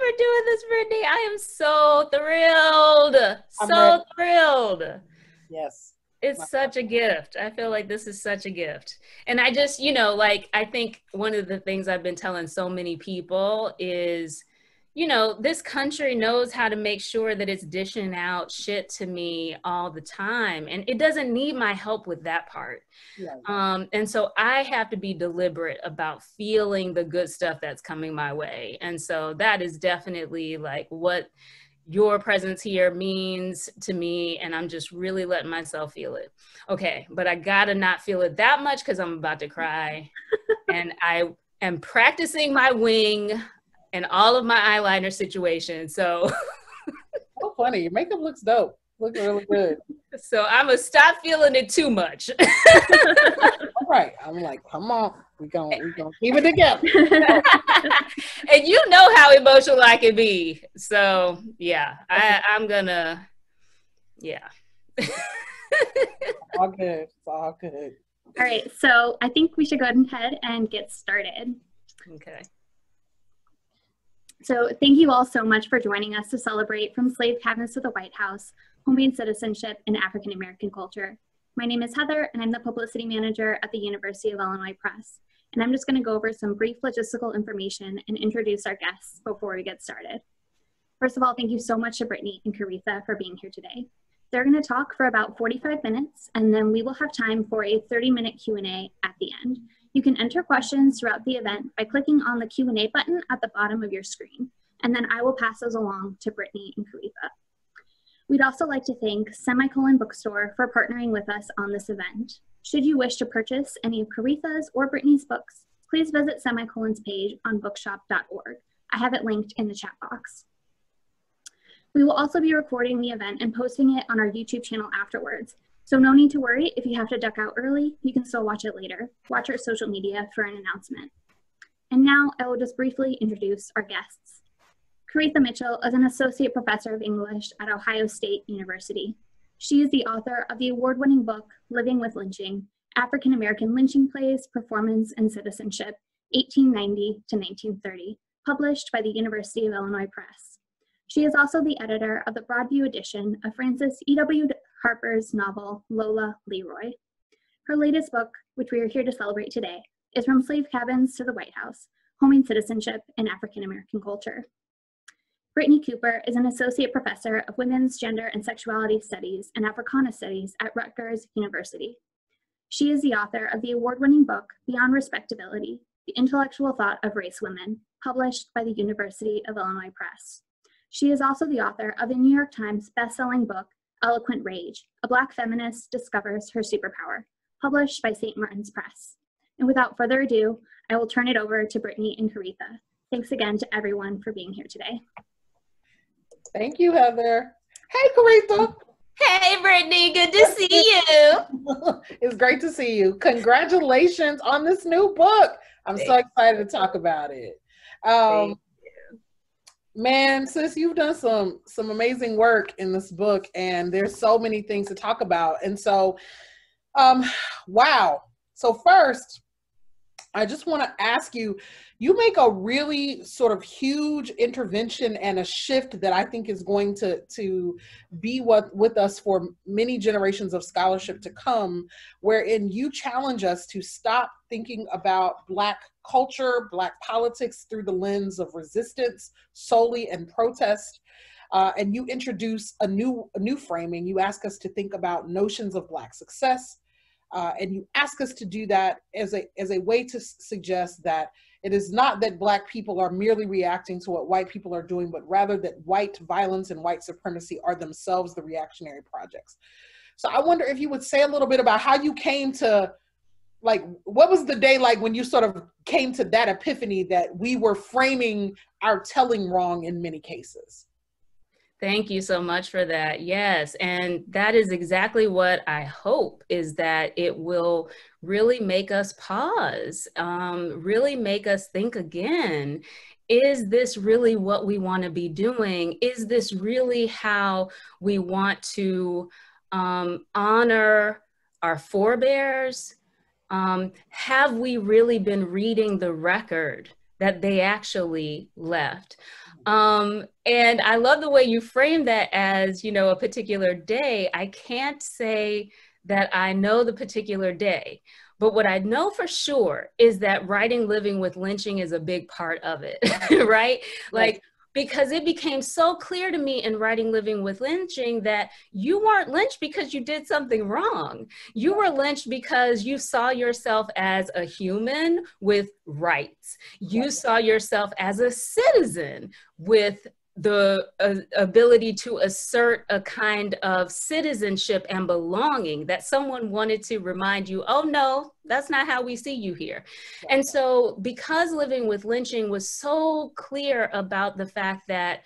for doing this, Brittany. I am so thrilled. So thrilled. Yes. It's such a gift. I feel like this is such a gift. And I just, you know, like, I think one of the things I've been telling so many people is, you know, this country knows how to make sure that it's dishing out shit to me all the time. And it doesn't need my help with that part. Yeah. And so I have to be deliberate about feeling the good stuff that's coming my way. And so that is definitely like what your presence here means to me, and I'm just really letting myself feel it. Okay, but I gotta not feel it that much because I'm about to cry. And I am practicing my wing and all of my eyeliner situations. So So funny. Your makeup looks dope. Looks really good. so I'm gonna stop feeling it too much. All right. I'm like, come on. We're gonna keep it together. And you know how emotional I can be. So yeah, I'm gonna, yeah. All good. It's all good. All right, so I think we should go ahead and get started. Okay. So thank you all so much for joining us to celebrate From Slave Cabins to the White House, Homemade Citizenship in African American Culture. My name is Heather, and I'm the Publicity Manager at the University of Illinois Press. And I'm just going to go over some brief logistical information and introduce our guests before we get started. First of all, thank you so much to Brittany and Koritha for being here today. They're going to talk for about 45 minutes, and then we will have time for a 30-minute Q&A at the end. You can enter questions throughout the event by clicking on the Q&A button at the bottom of your screen, and then I will pass those along to Brittany and Koritha. We'd also like to thank Semicolon Bookstore for partnering with us on this event. Should you wish to purchase any of Koritha's or Brittany's books, please visit Semicolon's page on bookshop.org. I have it linked in the chat box. We will also be recording the event and posting it on our YouTube channel afterwards. So no need to worry if you have to duck out early, you can still watch it later. Watch our social media for an announcement. And now I will just briefly introduce our guests. Koritha Mitchell is an Associate Professor of English at Ohio State University. She is the author of the award-winning book, Living with Lynching, African American Lynching Plays, Performance, and Citizenship, 1890 to 1930, published by the University of Illinois Press. She is also the editor of the Broadview edition of Frances E.W. Harper's novel, Lola Leroy. Her latest book, which we are here to celebrate today, is From Slave Cabins to the White House, Homing Citizenship in African American Culture. Brittany Cooper is an Associate Professor of Women's, Gender, and Sexuality Studies and Africana Studies at Rutgers University. She is the author of the award-winning book, Beyond Respectability, The Intellectual Thought of Race Women, published by the University of Illinois Press. She is also the author of the New York Times best-selling book, Eloquent Rage, A Black Feminist Discovers Her Superpower, published by St. Martin's Press. And without further ado, I will turn it over to Brittany and Koritha. Thanks again to everyone for being here today. Thank you, Heather. Hey, Koritha. Hey, Brittany, good to see you. It's great to see you. Congratulations on this new book. I'm so excited to talk about it. Man, sis, you've done some amazing work in this book, and there's so many things to talk about. And so, wow. So first, I just want to ask you, you make a really sort of huge intervention and a shift that I think is going to be with us for many generations of scholarship to come, wherein you challenge us to stop thinking about Black culture, Black politics through the lens of resistance solely and protest. And you introduce a new framing. You ask us to think about notions of Black success. And you ask us to do that as a way to suggest that it is not that Black people are merely reacting to what white people are doing, but rather that white violence and white supremacy are themselves the reactionary projects. So I wonder if you would say a little bit about how you came to, like, what was the day like when you sort of came to that epiphany that we were framing our telling wrong in many cases? Thank you so much for that. Yes, and that is exactly what I hope, is that it will really make us pause, really make us think again. Is this really what we want to be doing? Is this really how we want to honor our forebears? Have we really been reading the record that they actually left. And I love the way you frame that as, you know, a particular day. I can't say that I know the particular day, but what I know for sure is that writing Living with Lynching is a big part of it, right? Like, because it became so clear to me in writing Living with Lynching that you weren't lynched because you did something wrong. You were lynched because you saw yourself as a human with rights. You saw yourself as a citizen with the ability to assert a kind of citizenship and belonging that someone wanted to remind you, oh no, that's not how we see you here. And so because Living with Lynching was so clear about the fact that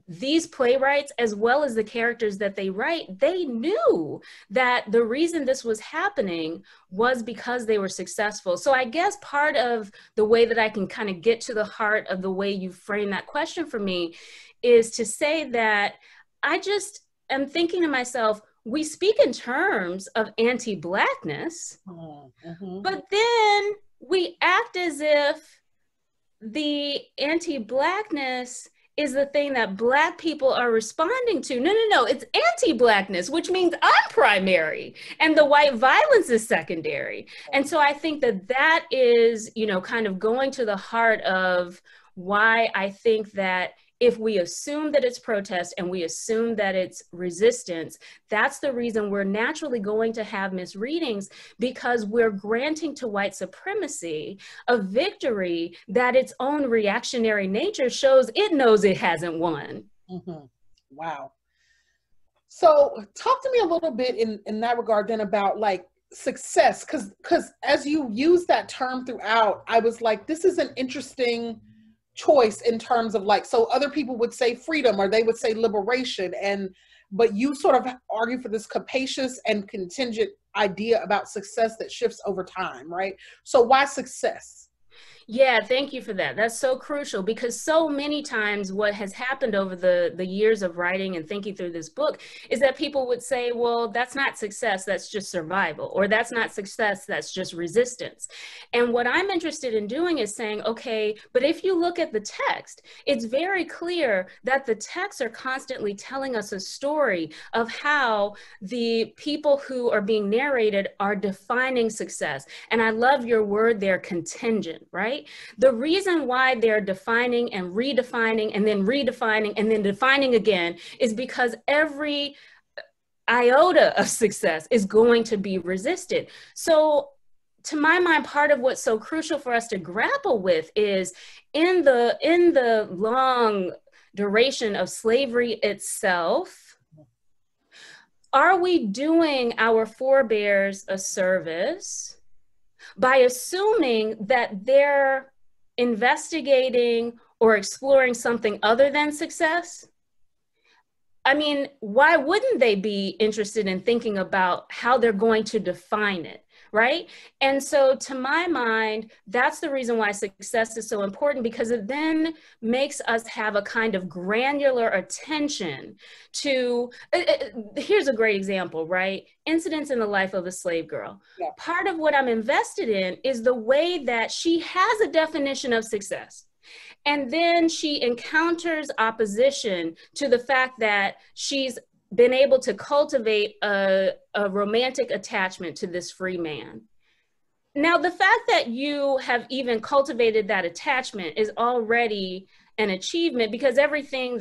these playwrights, as well as the characters that they write, they knew that the reason this was happening was because they were successful. So I guess part of the way that I can kind of get to the heart of the way you frame that question for me is to say that I just am thinking to myself, we speak in terms of anti-Blackness, but then we act as if the anti-Blackness is the thing that Black people are responding to. No, it's anti-Blackness, which means I'm primary and the white violence is secondary. And so I think that that is, you know, kind of going to the heart of why I think that if we assume that it's protest and we assume that it's resistance, that's the reason we're naturally going to have misreadings, because we're granting to white supremacy a victory that its own reactionary nature shows it knows it hasn't won. Wow. So talk to me a little bit in that regard then about like success, because as you use that term throughout, I was like, this is an interesting choice in terms of like, so other people would say freedom or they would say liberation, but you sort of argue for this capacious and contingent idea about success that shifts over time, right? So why success? Yeah, thank you for that. That's so crucial, because so many times what has happened over the years of writing and thinking through this book is that people would say, well, that's not success, that's just survival, or that's not success, that's just resistance. And what I'm interested in doing is saying, okay, but if you look at the text, it's very clear that the texts are constantly telling us a story of how the people who are being narrated are defining success. And I love your word there, contingent, right? The reason why they're defining and redefining and then redefining and then defining again is because every iota of success is going to be resisted. So to my mind, part of what's so crucial for us to grapple with is in the long duration of slavery itself, are we doing our forebears a service by assuming that they're investigating or exploring something other than success? I mean, why wouldn't they be interested in thinking about how they're going to define it, right? And so to my mind, that's the reason why success is so important, because it then makes us have a kind of granular attention to, here's a great example, right? Incidents in the life of a slave girl. Yeah. Part of what I'm invested in is the way that she has a definition of success. And then she encounters opposition to the fact that she's been able to cultivate a romantic attachment to this free man. Now, the fact that you have even cultivated that attachment is already an achievement, because everything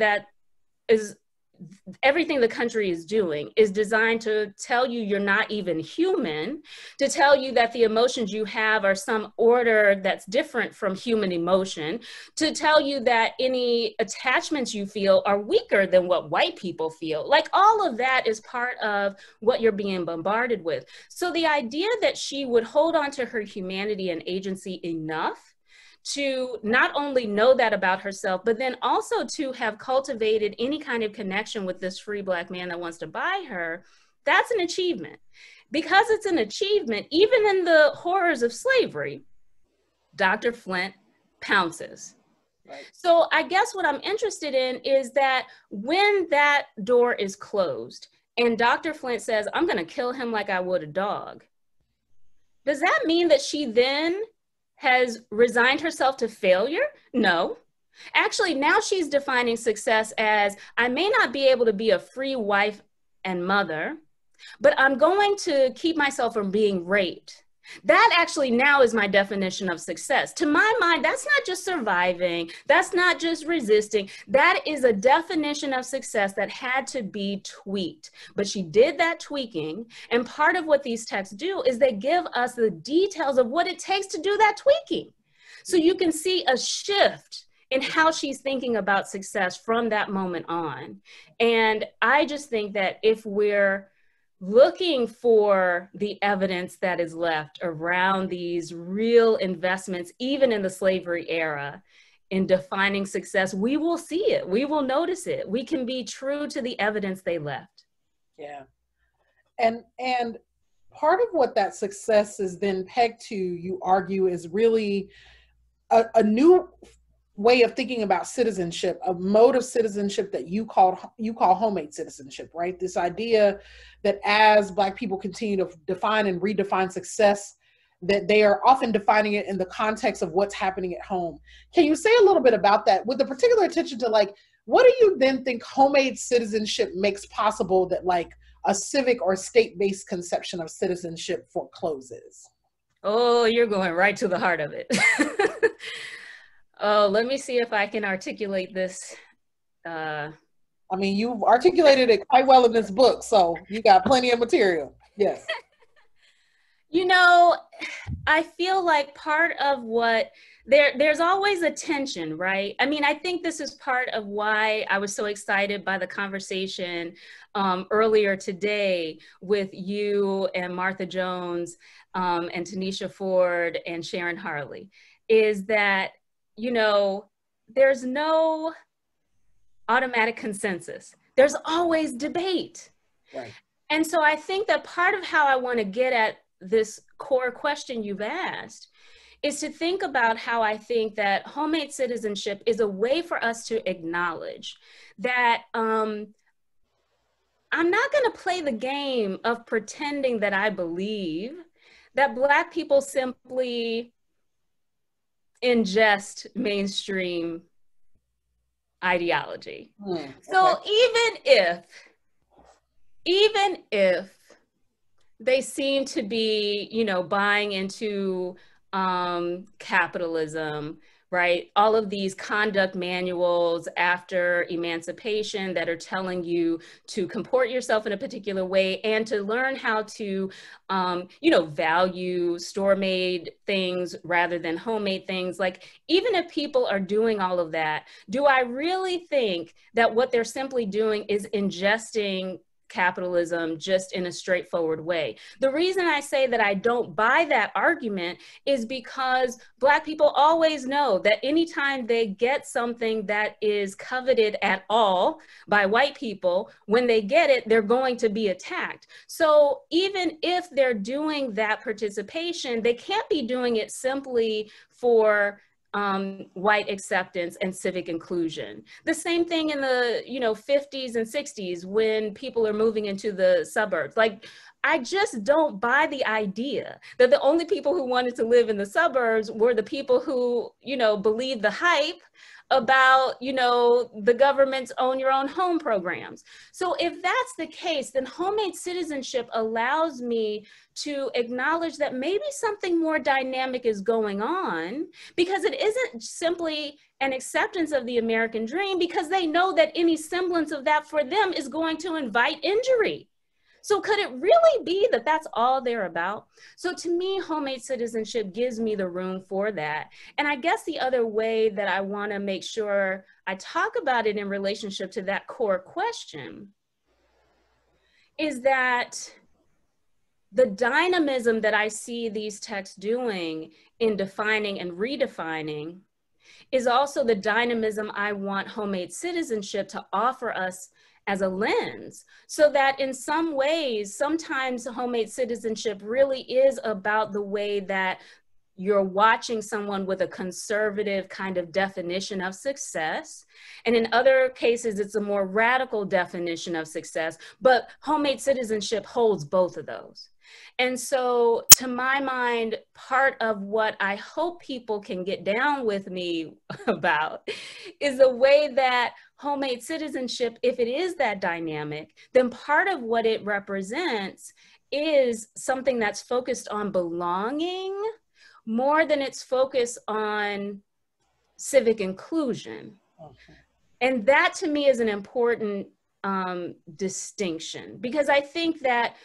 the country is doing is designed to tell you you're not even human, to tell you that the emotions you have are some order that's different from human emotion, to tell you that any attachments you feel are weaker than what white people feel. Like, all of that is part of what you're being bombarded with. So the idea that she would hold on to her humanity and agency enough to not only know that about herself, but then also to have cultivated any kind of connection with this free Black man that wants to buy her, that's an achievement. Because it's an achievement, even in the horrors of slavery, Dr. Flint pounces. Right. So I guess what I'm interested in is that when that door is closed and Dr. Flint says, I'm going to kill him like I would a dog, does that mean that she then has resigned herself to failure? No. Actually, now she's defining success as, I may not be able to be a free wife and mother, but I'm going to keep myself from being raped. That actually now is my definition of success. To my mind, that's not just surviving. That's not just resisting. That is a definition of success that had to be tweaked. But she did that tweaking. And part of what these texts do is they give us the details of what it takes to do that tweaking. So you can see a shift in how she's thinking about success from that moment on. And I just think that if we're looking for the evidence that is left around these real investments, even in the slavery era, in defining success, we will see it. We will notice it. We can be true to the evidence they left. Yeah. And part of what that success is then pegged to, you argue, is really a new way of thinking about citizenship, a mode of citizenship that you call homemade citizenship, right? This idea that as Black people continue to define and redefine success, that they are often defining it in the context of what's happening at home. Can you say a little bit about that with a particular attention to, like, what do you then think homemade citizenship makes possible that, like, a civic or state-based conception of citizenship forecloses? Oh, you're going right to the heart of it. Oh, let me see if I can articulate this. I mean, you've articulated it quite well in this book, so you got plenty of material. Yes. You know, I feel like part of what, there's always a tension, right? I mean, I think this is part of why I was so excited by the conversation earlier today with you and Martha Jones and Tanisha Ford and Sharon Harley, is that, you know, there's no automatic consensus. There's always debate. Right. And so I think that part of how I want to get at this core question you've asked is to think about how I think that homemade citizenship is a way for us to acknowledge that I'm not going to play the game of pretending that I believe that Black people simply ingest mainstream ideology. Okay. So even if they seem to be, you know, buying into capitalism, right? All of these conduct manuals after emancipation that are telling you to comport yourself in a particular way and to learn how to, you know, value store-made things rather than homemade things. Like, even if people are doing all of that, do I really think that what they're simply doing is ingesting capitalism just in a straightforward way? The reason I say that I don't buy that argument is because Black people always know that anytime they get something that is coveted at all by white people, when they get it, they're going to be attacked. So even if they're doing that participation, they can't be doing it simply for white acceptance and civic inclusion. The same thing in the 50s and 60s when people are moving into the suburbs. Like, I just don't buy the idea that the only people who wanted to live in the suburbs were the people who, believe the hype about, the government's own your own home programs. So if that's the case, then homemade citizenship allows me to acknowledge that maybe something more dynamic is going on, because it isn't simply an acceptance of the American dream, because they know that any semblance of that for them is going to invite injury. So could it really be that that's all they're about? So to me, homemade citizenship gives me the room for that. And I guess the other way that I want to make sure I talk about it in relationship to that core question is that the dynamism that I see these texts doing in defining and redefining is also the dynamism I want homemade citizenship to offer us as a lens, so that in some ways, sometimes homemade citizenship really is about the way that you're watching someone with a conservative kind of definition of success. And in other cases, it's a more radical definition of success, but homemade citizenship holds both of those. And so to my mind, part of what I hope people can get down with me about is the way that homemade citizenship, if it is that dynamic, then part of what it represents is something that's focused on belonging more than it's focused on civic inclusion. Okay. And that to me is an important distinction, because I think that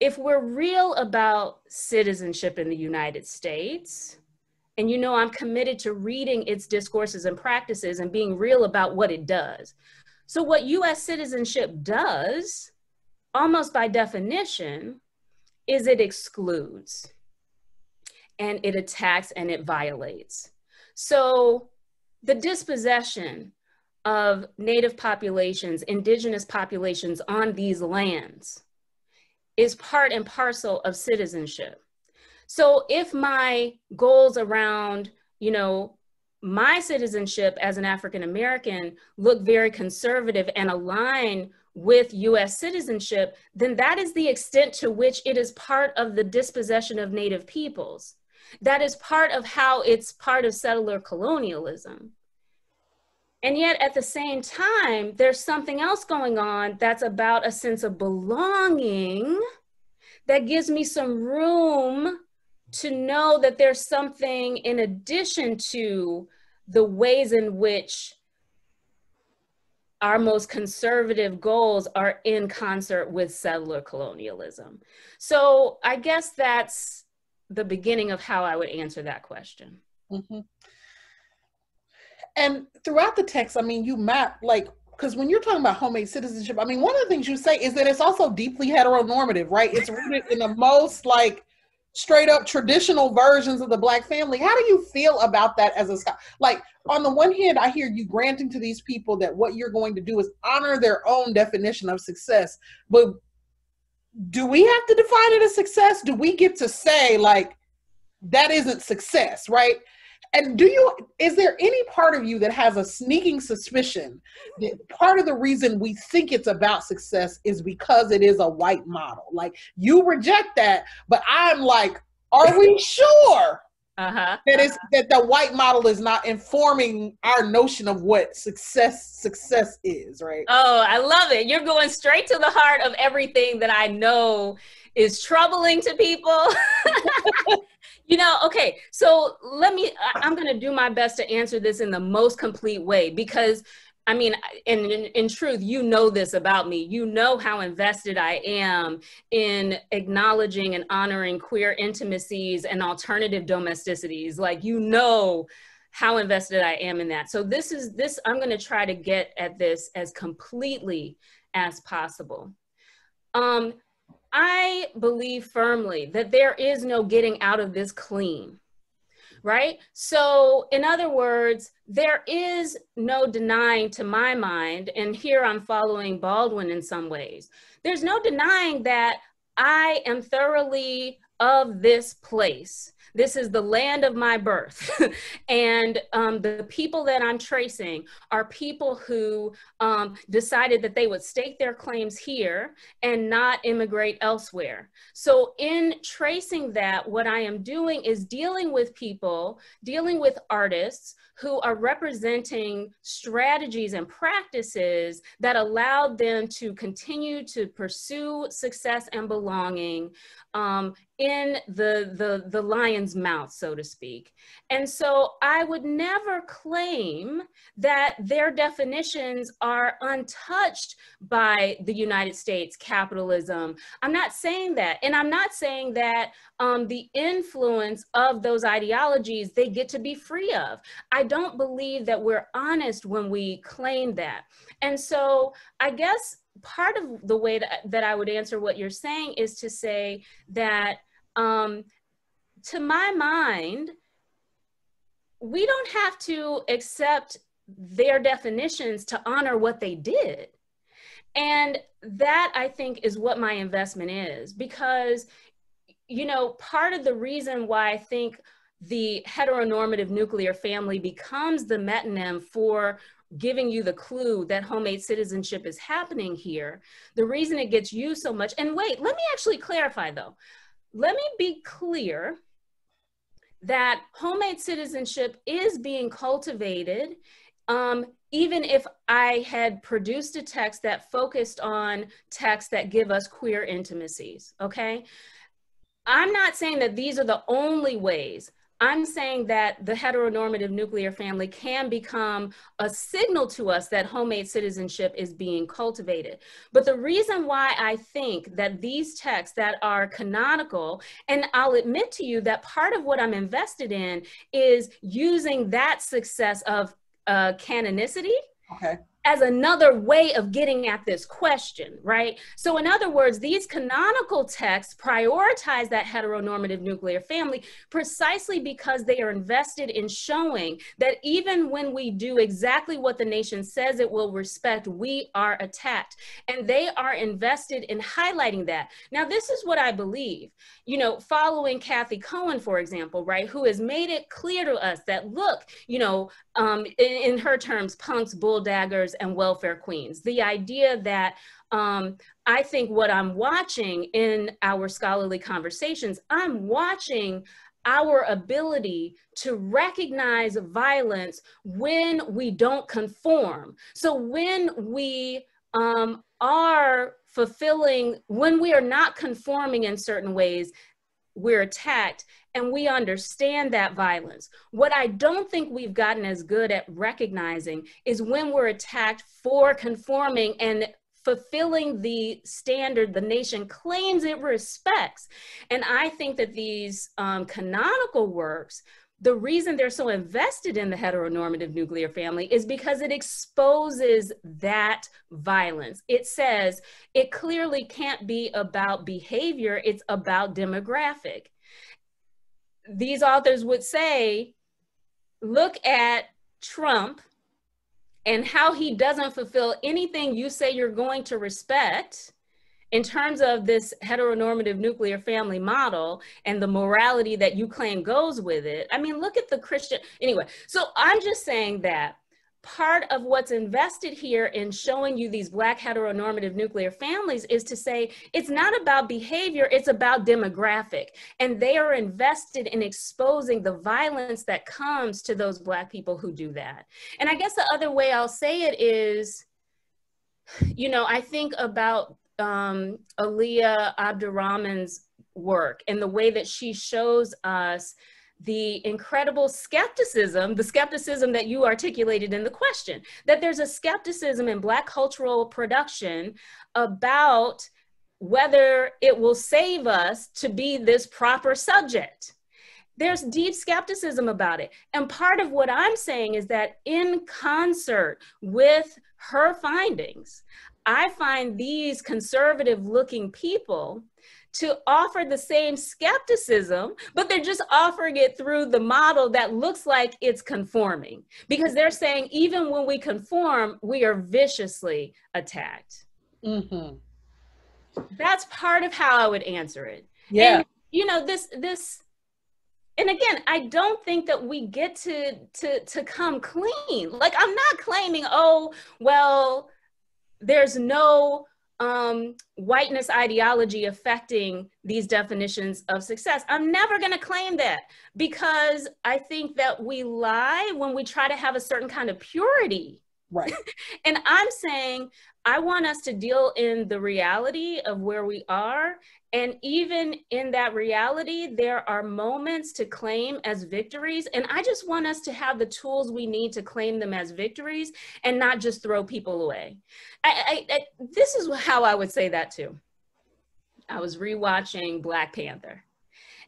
if we're real about citizenship in the United States, and you know I'm committed to reading its discourses and practices and being real about what it does. So what US citizenship does, almost by definition, is it excludes, and it attacks, and it violates. So the dispossession of Native populations, indigenous populations on these lands is part and parcel of citizenship. So if my goals around, you know, my citizenship as an African American look very conservative and align with US citizenship, then that is the extent to which it is part of the dispossession of Native peoples. That is part of how it's part of settler colonialism. And yet at the same time, there's something else going on that's about a sense of belonging that gives me some room to know that there's something in addition to the ways in which our most conservative goals are in concert with settler colonialism. So I guess that's the beginning of how I would answer that question. Mm-hmm. And throughout the text, I mean, you map, like, because when you're talking about homemade citizenship, I mean, one of the things you say is that it's also deeply heteronormative, right? It's rooted in the most, like, straight up traditional versions of the Black family. How do you feel about that as a scholar? Like, on the one hand, I hear you granting to these people that what you're going to do is honor their own definition of success. But do we have to define it as success? Do we get to say, like, that isn't success, right? And is there any part of you that has a sneaking suspicion that part of the reason we think it's about success is because it is a white model? Like, you reject that, but I'm like, are we sure that the white model is not informing our notion of what success is, right? Oh, I love it. You're going straight to the heart of everything that I know is troubling to people. You know, okay, so I'm going to do my best to answer this in the most complete way, because I mean, in truth, you know this about me. You know how invested I am in acknowledging and honoring queer intimacies and alternative domesticities. Like, you know how invested I am in that. So I'm going to try to get at this as completely as possible. I believe firmly that there is no getting out of this clean, right? So in other words, there is no denying, to my mind, and here I'm following Baldwin in some ways, there's no denying that I am thoroughly of this place. This is the land of my birth. And the people that I'm tracing are people who decided that they would stake their claims here and not immigrate elsewhere. So in tracing that, what I am doing is dealing with people, dealing with artists who are representing strategies and practices that allowed them to continue to pursue success and belonging in the lion's mouth, so to speak. And so I would never claim that their definitions are untouched by the United States capitalism. I'm not saying that. And I'm not saying that the influence of those ideologies they get to be free of. I don't believe that we're honest when we claim that. And so I guess part of the way that I would answer what you're saying is to say that to my mind, we don't have to accept their definitions to honor what they did. And that, I think, is what my investment is, because, you know, part of the reason why I think the heteronormative nuclear family becomes the metonym for giving you the clue that homemade citizenship is happening here, the reason it gets used so much, and wait, let me actually clarify though. Let me be clear that homemade citizenship is being cultivated, even if I had produced a text that focused on texts that give us queer intimacies, okay? I'm not saying that these are the only ways. I'm saying that the heteronormative nuclear family can become a signal to us that homemade citizenship is being cultivated. But the reason why I think that these texts that are canonical, and I'll admit to you that part of what I'm invested in is using that success of canonicity, okay, as another way of getting at this question, right? So in other words, these canonical texts prioritize that heteronormative nuclear family precisely because they are invested in showing that even when we do exactly what the nation says it will respect, we are attacked. And they are invested in highlighting that. Now, this is what I believe, you know, following Kathy Cohen, for example, right, who has made it clear to us that, look, you know, in her terms, punks, bulldaggers, and welfare queens. The idea that I think what I'm watching in our scholarly conversations, I'm watching our ability to recognize violence when we don't conform. So when we are fulfilling, when we are not conforming in certain ways, we're attacked, and we understand that violence. What I don't think we've gotten as good at recognizing is when we're attacked for conforming and fulfilling the standard the nation claims it respects. And I think that these canonical works, the reason they're so invested in the heteronormative nuclear family is because it exposes that violence. It says it clearly can't be about behavior, it's about demographic. These authors would say, look at Trump and how he doesn't fulfill anything you say you're going to respect in terms of this heteronormative nuclear family model and the morality that you claim goes with it. I mean, look at the Christian, anyway. So I'm just saying that part of what's invested here in showing you these Black heteronormative nuclear families is to say, it's not about behavior, it's about demographic. And they are invested in exposing the violence that comes to those Black people who do that. And I guess the other way I'll say it is, you know, I think about Aliyah Abdurrahman's work and the way that she shows us the incredible skepticism, the skepticism that you articulated in the question, that there's a skepticism in Black cultural production about whether it will save us to be this proper subject. There's deep skepticism about it. And part of what I'm saying is that in concert with her findings, I find these conservative looking people to offer the same skepticism, but they're just offering it through the model that looks like it's conforming, because they're saying even when we conform, we are viciously attacked. Mm-hmm. That's part of how I would answer it. Yeah. And, you know, this, and again, I don't think that we get to come clean. Like, I'm not claiming, oh, well, there's no whiteness ideology affecting these definitions of success. I'm never going to claim that, because I think that we lie when we try to have a certain kind of purity. Right. And I'm saying, I want us to deal in the reality of where we are. And even in that reality, there are moments to claim as victories. And I just want us to have the tools we need to claim them as victories and not just throw people away. This is how I would say that too. I was rewatching Black Panther,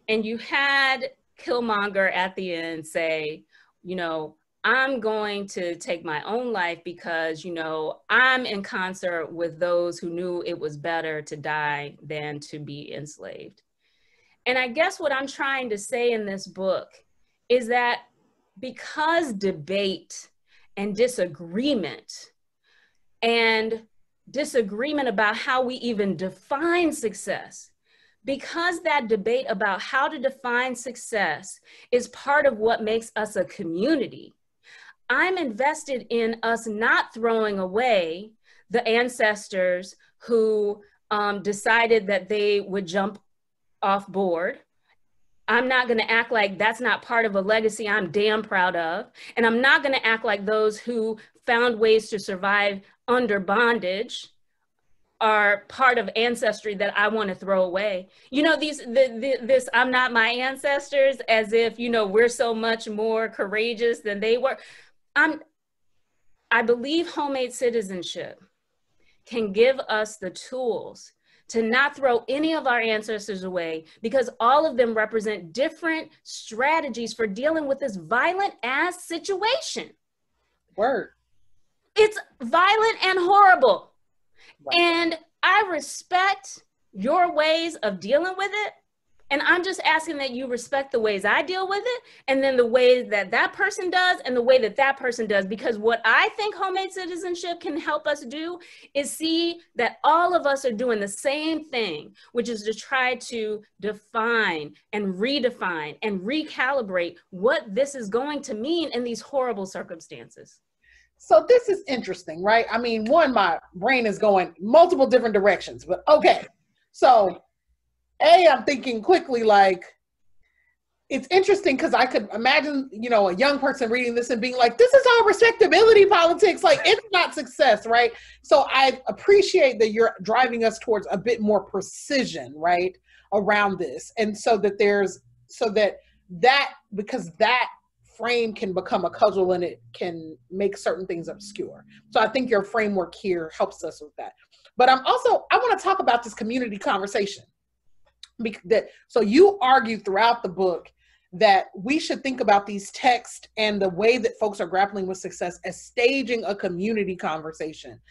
and you had Killmonger at the end say, you know, I'm going to take my own life because, you know, I'm in concert with those who knew it was better to die than to be enslaved. And I guess what I'm trying to say in this book is that because debate and disagreement about how we even define success because that debate about how to define success is part of what makes us a community, I'm invested in us not throwing away the ancestors who decided that they would jump off board. I'm not going to act like that's not part of a legacy I'm damn proud of. And I'm not going to act like those who found ways to survive under bondage are part of ancestry that I want to throw away. You know, this I'm not my ancestors, as if, you know, we're so much more courageous than they were. I believe homemade citizenship can give us the tools to not throw any of our ancestors away, because all of them represent different strategies for dealing with this violent ass situation. Word. It's violent and horrible. Right. And I respect your ways of dealing with it. And I'm just asking that you respect the ways I deal with it, and then the ways that that person does, and the way that that person does. Because what I think homemade citizenship can help us do is see that all of us are doing the same thing, which is to try to define and redefine and recalibrate what this is going to mean in these horrible circumstances. So this is interesting, right? I mean, one, my brain is going multiple different directions, but okay. So I'm thinking quickly, like, it's interesting because I could imagine, you know, a young person reading this and being like, this is all respectability politics. Like, it's not success, right? So I appreciate that you're driving us towards a bit more precision, right, around this. And so that because that frame can become a cudgel and it can make certain things obscure. So I think your framework here helps us with that. But I want to talk about this community conversation. So you argue throughout the book that we should think about these texts and the way that folks are grappling with success as staging a community conversation.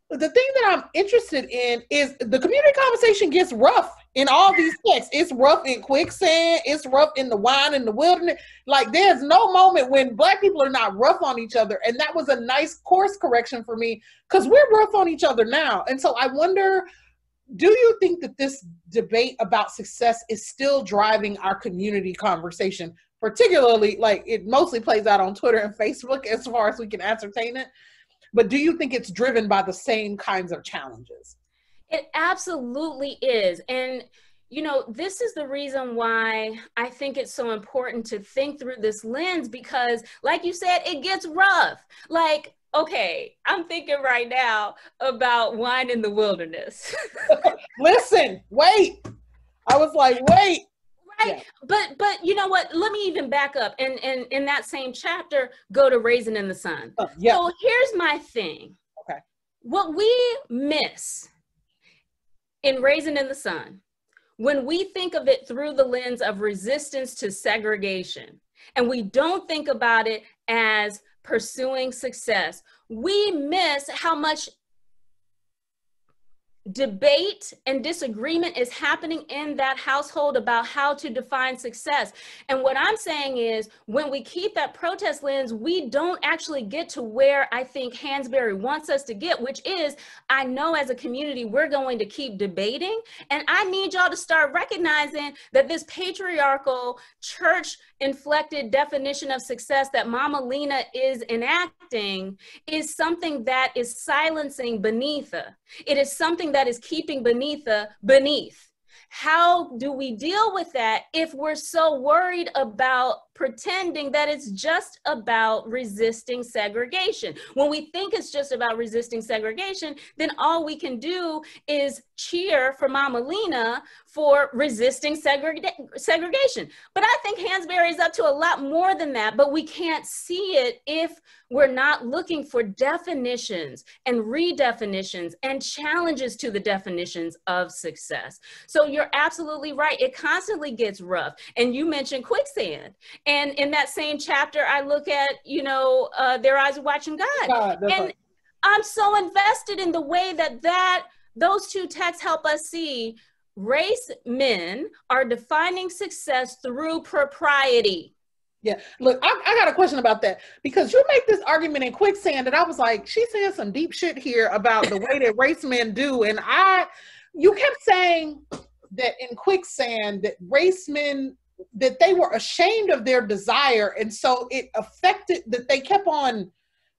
The thing that I'm interested in is the community conversation gets rough in all these texts. It's rough in Quicksand. It's rough in The Wine in the Wilderness. Like, there's no moment when Black people are not rough on each other. And that was a nice course correction for me, because we're rough on each other now. And so I wonder, do you think that this debate about success is still driving our community conversation, particularly, like, it mostly plays out on Twitter and Facebook as far as we can ascertain it? But do you think it's driven by the same kinds of challenges? It absolutely is. And, you know, this is the reason why I think it's so important to think through this lens, because, like you said, it gets rough. Like, okay, I'm thinking right now about Wine in the Wilderness. Listen, wait. I was like, wait. Right. Yeah. But you know what? Let me even back up and in that same chapter, go to Raisin in the Sun. Yeah. So here's my thing. Okay. What we miss in Raisin in the Sun, when we think of it through the lens of resistance to segregation, and we don't think about it as pursuing success, we miss how much debate and disagreement is happening in that household about how to define success. And what I'm saying is, when we keep that protest lens, we don't actually get to where I think Hansberry wants us to get, which is, I know as a community, we're going to keep debating. And I need y'all to start recognizing that this patriarchal, church-inflected definition of success that Mama Lena is enacting is something that is silencing Beneatha. It is something that is keeping Beneatha beneath. How do we deal with that if we're so worried about pretending that it's just about resisting segregation? When we think it's just about resisting segregation, then all we can do is cheer for Mama Lena for resisting segregation. But I think Hansberry is up to a lot more than that, but we can't see it if we're not looking for definitions and redefinitions and challenges to the definitions of success. So you're absolutely right. It constantly gets rough. And you mentioned Quicksand. And in that same chapter, I look at, you know, Their Eyes Are Watching God. And I'm so invested in the way that those two texts help us see race men are defining success through propriety. Yeah, look, I got a question about that, because you make this argument in Quicksand, and I was like, she's saying some deep shit here about the way that race men do. And you kept saying, that in quicksand, that race men, that they were ashamed of their desire. And so it affected, that they kept on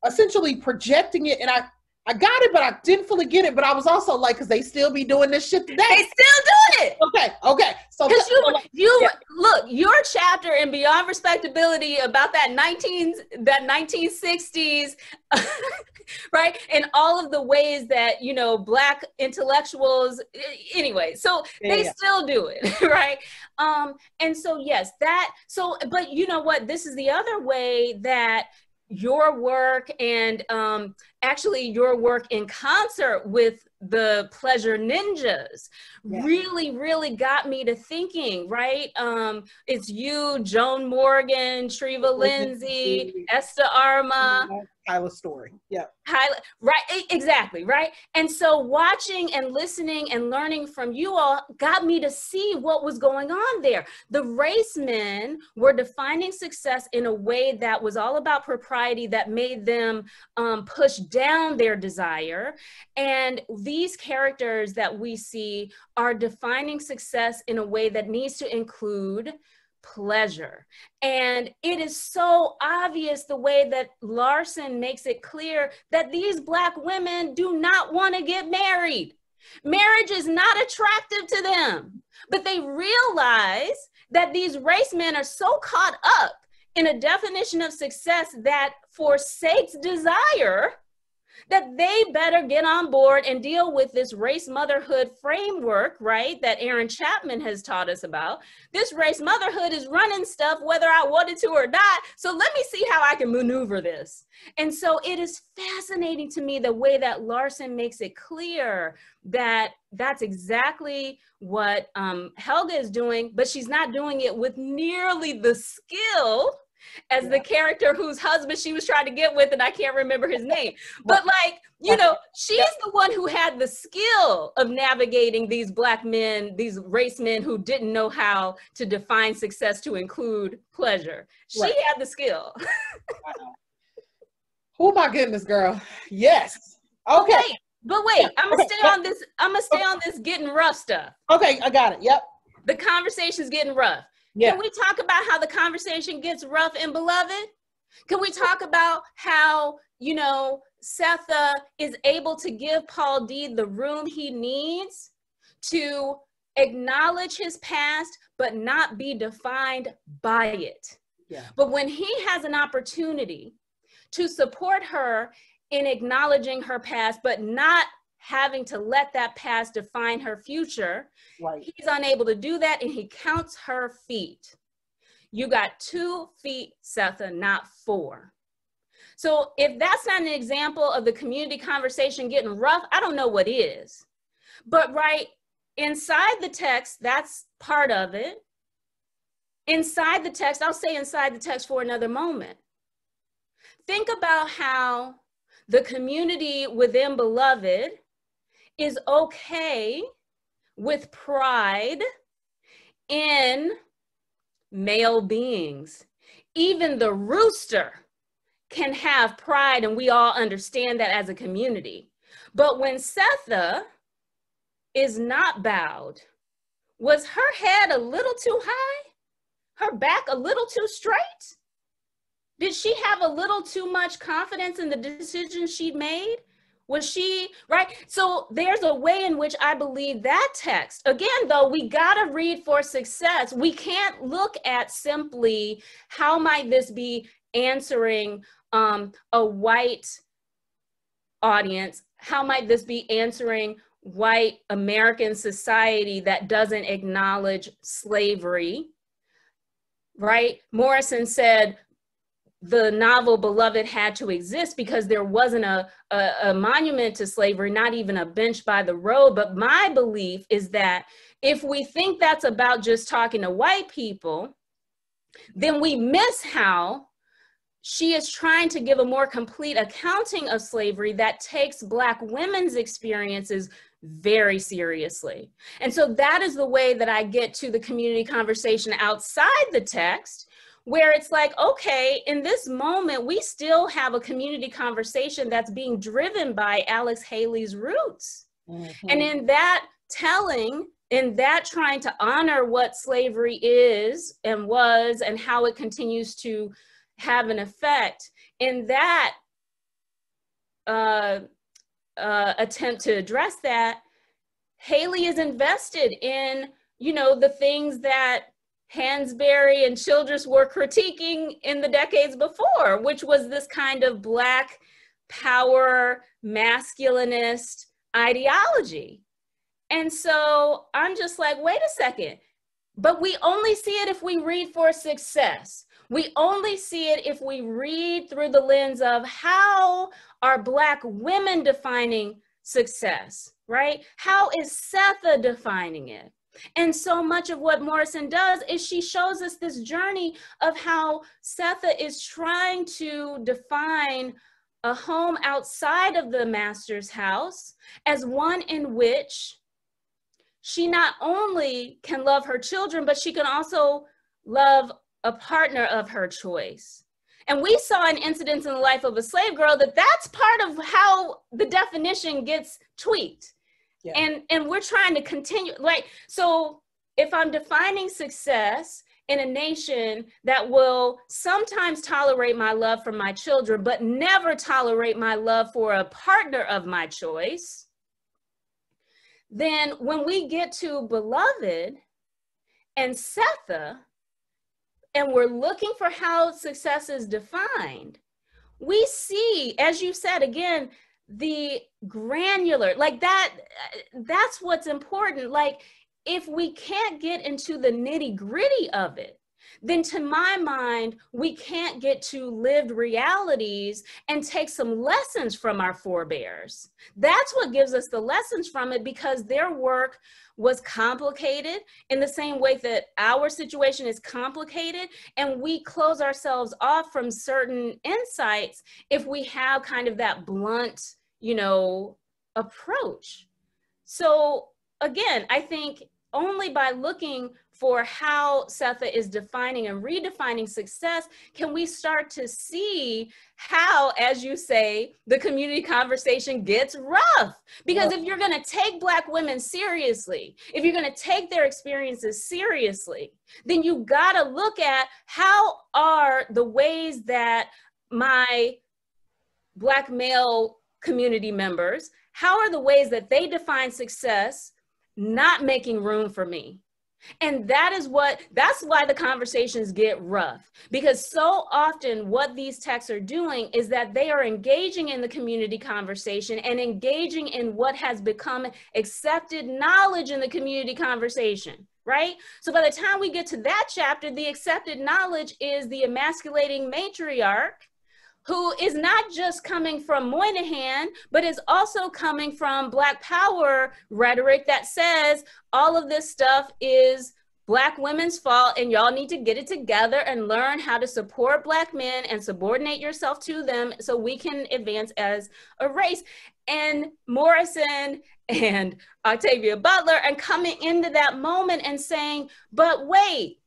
essentially projecting it. And I got it, but I didn't fully get it. But I was also like, because they still be doing this shit today. They still doing it. Okay. So because look, your chapter in Beyond Respectability about that 1960s, right? And all of the ways that, you know, Black intellectuals, anyway, so they still do it, right? And so, yes, but you know what? This is the other way that your work and actually your work in concert with the Pleasure Ninjas really got me to thinking, right? It's you, Joan Morgan, Treva Lindsay, Esther Arma, Kyla Story. Right, exactly, right? And so watching and listening and learning from you all got me to see what was going on there. The race men were defining success in a way that was all about propriety, that made them push down their desire. And these characters that we see are defining success in a way that needs to include pleasure. And it is so obvious the way that Larson makes it clear that these Black women do not want to get married. Marriage is not attractive to them, but they realize that these race men are so caught up in a definition of success that forsakes desire, that they better get on board and deal with this race motherhood framework, right, that Aaron Chapman has taught us about. This race motherhood is running stuff whether I wanted to or not, so let me see how I can maneuver this. And so it is fascinating to me the way that Larson makes it clear that that's exactly what Helga is doing, but she's not doing it with nearly the skill as the character whose husband she was trying to get with, and I can't remember his name. But like, you know, she's the one who had the skill of navigating these Black men, these race men who didn't know how to define success to include pleasure. She had the skill. Oh my goodness, girl. Yes. Okay. But wait, I'm gonna stay on this. I'm gonna stay on this getting rough stuff. Okay, I got it. Yep. The conversation's getting rough. Yeah. Can we talk about how the conversation gets rough in Beloved? Can we talk about how, you know, Setha is able to give Paul D the room he needs to acknowledge his past, but not be defined by it? Yeah. But when he has an opportunity to support her in acknowledging her past, but not having to let that past define her future, he's unable to do that, and he counts her feet. You got 2 feet, Setha, not 4. So if that's not an example of the community conversation getting rough, I don't know what is. But right inside the text, that's part of it. Inside the text, I'll say inside the text for another moment. Think about how the community within Beloved is okay with pride in male beings. Even the rooster can have pride, and we all understand that as a community. But when Setha is not bowed, was her head a little too high? Her back a little too straight? Did she have a little too much confidence in the decision she'd made? Was she, right? So there's a way in which I believe that text, again, though, we gotta read for success. We can't look at simply how might this be answering a white audience? How might this be answering white American society that doesn't acknowledge slavery, right? Morrison said, the novel Beloved had to exist because there wasn't a monument to slavery, not even a bench by the road. But my belief is that if we think that's about just talking to white people, then we miss how she is trying to give a more complete accounting of slavery that takes Black women's experiences very seriously. And so that is the way that I get to the community conversation outside the text, where it's like, okay, in this moment, we still have a community conversation that's being driven by Alex Haley's roots. Mm-hmm. And in that telling, in that trying to honor what slavery is and was and how it continues to have an effect, in that attempt to address that, Haley is invested in, you know, the things that Hansberry and Childress were critiquing in the decades before, which was this kind of Black power, masculinist ideology. And so I'm just like, wait a second, but we only see it if we read for success. We only see it if we read through the lens of how are Black women defining success, right? How is Setha defining it? And so much of what Morrison does is she shows us this journey of how Setha is trying to define a home outside of the master's house as one in which she not only can love her children, but she can also love a partner of her choice. And we saw in Incidents in the Life of a Slave Girl that that's part of how the definition gets tweaked. Yeah. And we're trying to continue, like, so if I'm defining success in a nation that will sometimes tolerate my love for my children, but never tolerate my love for a partner of my choice, then when we get to Beloved and Setha, and we're looking for how success is defined, we see, as you said, again, the granular, like that's what's important. Like, if we can't get into the nitty-gritty of it, then to my mind, we can't get to lived realities and take some lessons from our forebears. That's what gives us the lessons from it, because their work was complicated in the same way that our situation is complicated, and we close ourselves off from certain insights if we have kind of that blunt, you know, approach. So again, I think only by looking for how Setha is defining and redefining success can we start to see how, as you say, the community conversation gets rough. Because if you're going to take Black women seriously, if you're going to take their experiences seriously, then you got to look at how are the ways that my Black male community members, how are the ways that they define success not making room for me? And that's why the conversations get rough, because so often what these texts are doing is that they are engaging in the community conversation and engaging in what has become accepted knowledge in the community conversation, right? So by the time we get to that chapter, the accepted knowledge is the emasculating matriarch, who is not just coming from Moynihan, but is also coming from Black power rhetoric that says all of this stuff is Black women's fault and y'all need to get it together and learn how to support Black men and subordinate yourself to them so we can advance as a race. And Morrison and Octavia Butler and coming into that moment and saying, but wait,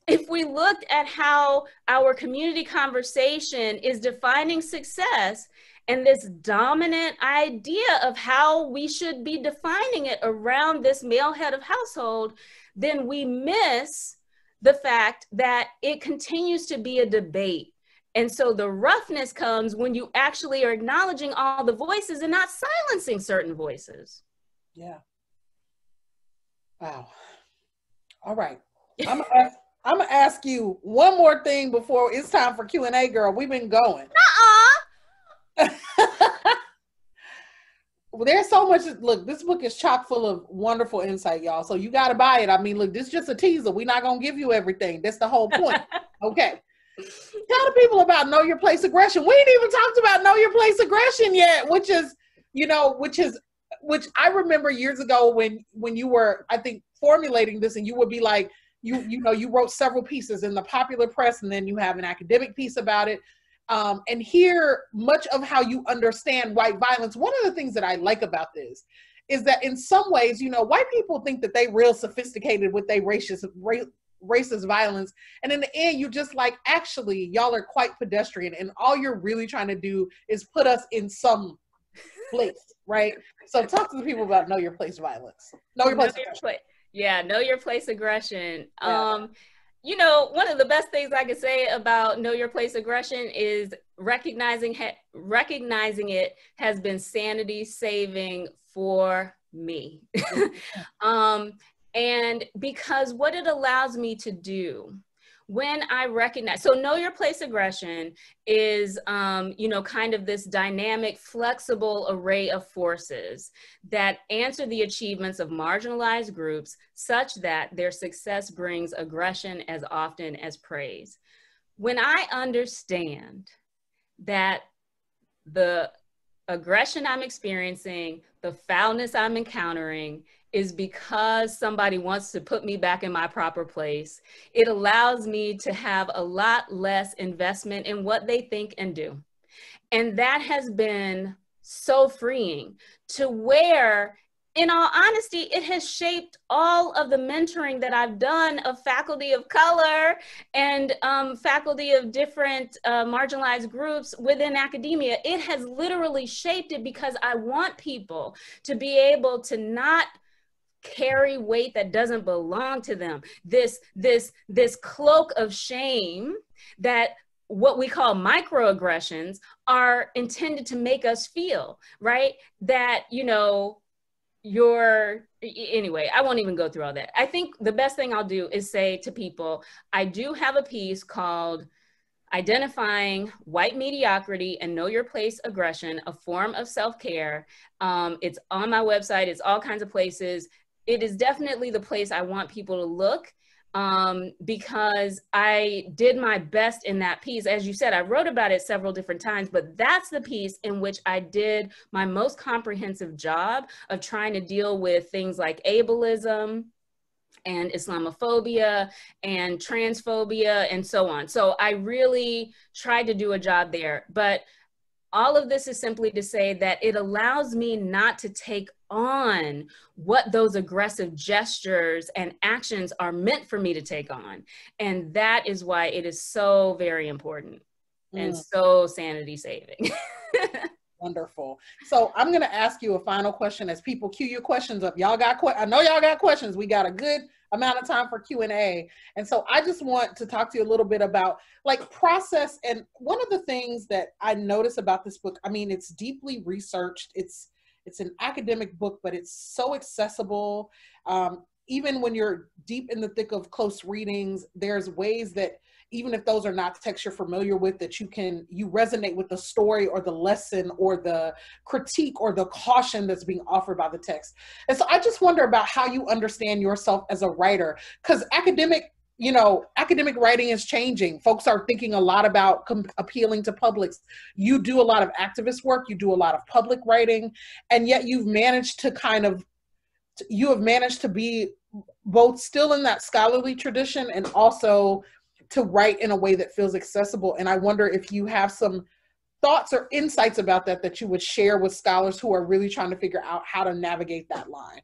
if we looked at how our community conversation is defining success and this dominant idea of how we should be defining it around this male head of household, then we miss the fact that it continues to be a debate. And so the roughness comes when you actually are acknowledging all the voices and not silencing certain voices. Yeah. Wow. All right. I'm gonna ask you one more thing before it's time for Q&A, girl. We've been going. Well, there's so much. Look, this book is chock full of wonderful insight, y'all. So you got to buy it. I mean, look, this is just a teaser. We're not going to give you everything. That's the whole point. Okay. Tell the people about Know Your Place Aggression. We ain't even talked about Know Your Place Aggression yet, which I remember years ago when you were, I think, formulating this, and you would be like, you wrote several pieces in the popular press, and then you have an academic piece about it. And hear much of how you understand white violence. One of the things that I like about this is that in some ways, white people think that they real sophisticated with their racist violence. And in the end, you just like, actually, y'all are quite pedestrian. And all you're really trying to do is put us in some place, right? So talk to the people about Know Your Place violence. Know Your Place. Yeah, know your place aggression. You know, one of the best things I could say about know your place aggression is recognizing it has been sanity saving for me. And because what it allows me to do when I recognize, so know your place aggression is, you know, kind of this dynamic, flexible array of forces that answer the achievements of marginalized groups such that their success brings aggression as often as praise. When I understand that the aggression I'm experiencing, the foulness I'm encountering is because somebody wants to put me back in my proper place, it allows me to have a lot less investment in what they think and do. And that has been so freeing, to where, in all honesty, it has shaped all of the mentoring that I've done of faculty of color and faculty of different marginalized groups within academia. It has literally shaped it because I want people to be able to not carry weight that doesn't belong to them. This cloak of shame that what we call microaggressions are intended to make us feel, right? That, you know, anyway, I won't even go through all that. I think the best thing I'll do is say to people, I do have a piece called Identifying White Mediocrity and Know Your Place Aggression, a Form of Self-Care. It's on my website, it's all kinds of places. It is definitely the place I want people to look, because I did my best in that piece. As you said, I wrote about it several different times, but that's the piece in which I did my most comprehensive job of trying to deal with things like ableism and Islamophobia and transphobia and so on. So I really tried to do a job there. But all of this is simply to say that it allows me not to take on what those aggressive gestures and actions are meant for me to take on. And that is why it is so very important and so sanity saving. Wonderful. So I'm going to ask you a final question as people queue your questions up. Y'all got I know y'all got questions. We got a good amount of time for Q&A. And so I just want to talk to you a little bit about like process. And one of the things that I notice about this book, I mean, it's deeply researched. It's an academic book, but it's so accessible. Even when you're deep in the thick of close readings, there's ways that even if those are not texts you're familiar with, that you resonate with the story or the lesson or the critique or the caution that's being offered by the text. And so I just wonder about how you understand yourself as a writer, because academic writing is changing. Folks are thinking a lot about appealing to publics. You do a lot of activist work, you do a lot of public writing, and yet you've managed to be both still in that scholarly tradition and also to write in a way that feels accessible. And I wonder if you have some thoughts or insights about that you would share with scholars who are really trying to figure out how to navigate that line.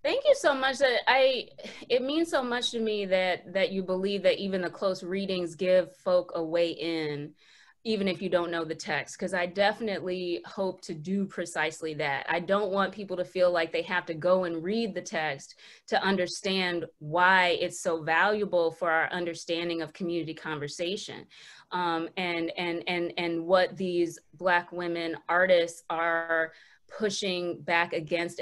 Thank you so much. It means so much to me that you believe that even the close readings give folk a way in, even if you don't know the text, because I definitely hope to do precisely that. I don't want people to feel like they have to go and read the text to understand why it's so valuable for our understanding of community conversation, and what these Black women artists are pushing back against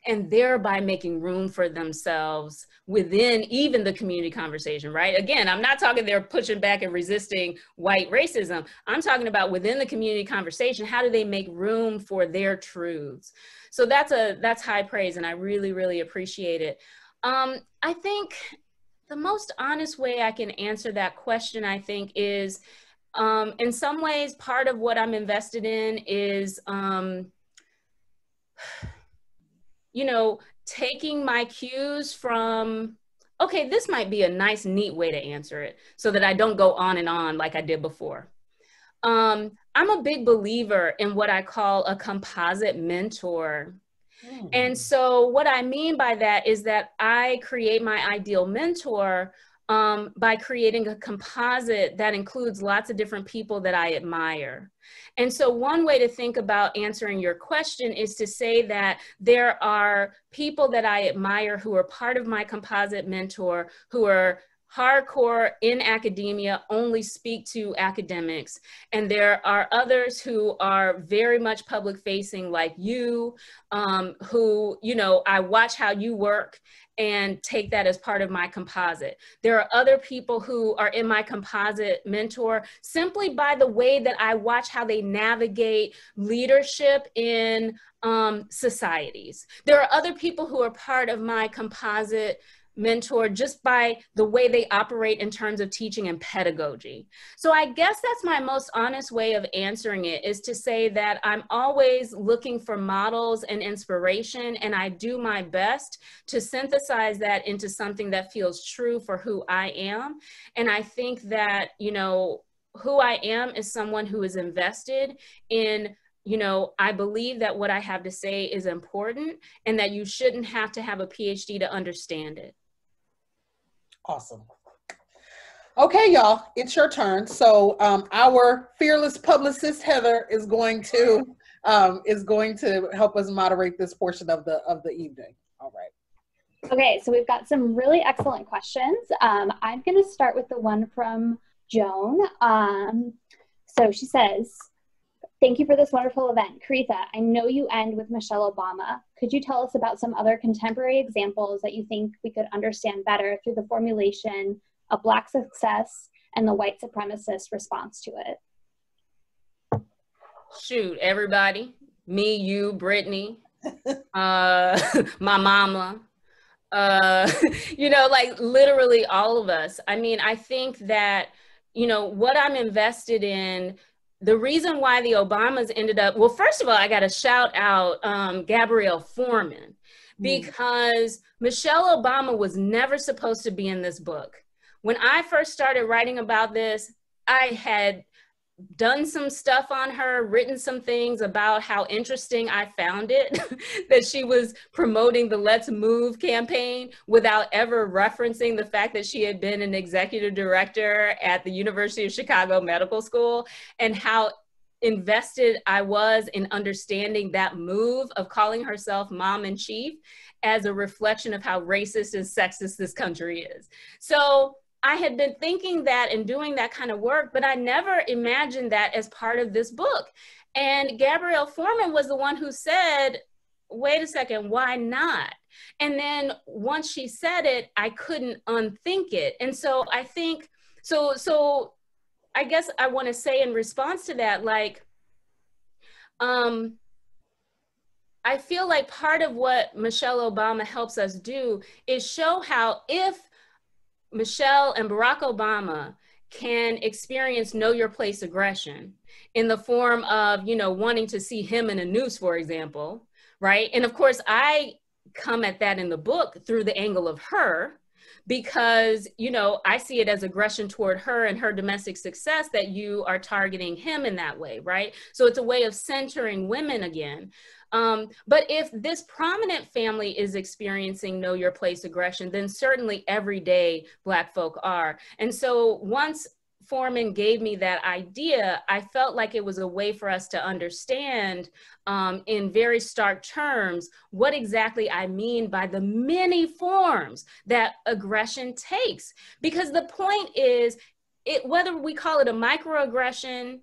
and thereby making room for themselves within even the community conversation, right? Again, I'm not talking they're pushing back and resisting white racism. I'm talking about within the community conversation, how do they make room for their truths? So that's high praise, and I really, really appreciate it. I think the most honest way I can answer that question, I think, is in some ways, part of what I'm invested in is taking my cues from, okay, this might be a nice, neat way to answer it so that I don't go on and on like I did before. I'm a big believer in what I call a composite mentor. And so what I mean by that is that I create my ideal mentor by creating a composite that includes lots of different people that I admire. And so one way to think about answering your question is to say that there are people that I admire who are part of my composite mentor, who are hardcore in academia, only speak to academics. And there are others who are very much public facing like you, who, you know, I watch how you work and take that as part of my composite. There are other people who are in my composite mentor simply by the way that I watch how they navigate leadership in societies. There are other people who are part of my composite mentor just by the way they operate in terms of teaching and pedagogy. So I guess that's my most honest way of answering it, is to say that I'm always looking for models and inspiration, and I do my best to synthesize that into something that feels true for who I am. And I think that, you know, who I am is someone who is invested in, you know, I believe that what I have to say is important and that you shouldn't have to have a PhD to understand it. Awesome. Okay, y'all, it's your turn. So our fearless publicist, Heather, is going to help us moderate this portion of the evening. All right. Okay, so we've got some really excellent questions. I'm going to start with the one from Joan. So she says, thank you for this wonderful event. Koritha, I know you end with Michelle Obama. Could you tell us about some other contemporary examples that you think we could understand better through the formulation of Black success and the white supremacist response to it? Shoot, everybody, me, you, Brittany, my mama, you know, like literally all of us. I mean, I think that, you know, what I'm invested in, the reason why the Obamas ended up, well, first of all, I got to shout out Gabrielle Foreman, because Michelle Obama was never supposed to be in this book. When I first started writing about this, I had done some stuff on her, written some things about how interesting I found it, that she was promoting the Let's Move campaign without ever referencing the fact that she had been an executive director at the University of Chicago Medical School, and how invested I was in understanding that move of calling herself mom in chief as a reflection of how racist and sexist this country is. So I had been thinking that and doing that kind of work, but I never imagined that as part of this book. And Gabrielle Foreman was the one who said, wait a second, why not? And then once she said it, I couldn't unthink it. And so I think, so I guess I want to say in response to that, like, I feel like part of what Michelle Obama helps us do is show how if Michelle and Barack Obama can experience know your place aggression in the form of, you know, wanting to see him in a noose, for example, right? And of course, I come at that in the book through the angle of her, because, you know, I see it as aggression toward her and her domestic success that you are targeting him in that way, right? So it's a way of centering women again. But if this prominent family is experiencing know your place aggression, then certainly every day Black folk are. And so once Foreman gave me that idea, I felt like it was a way for us to understand in very stark terms what exactly I mean by the many forms that aggression takes. Because the point is, whether we call it a microaggression,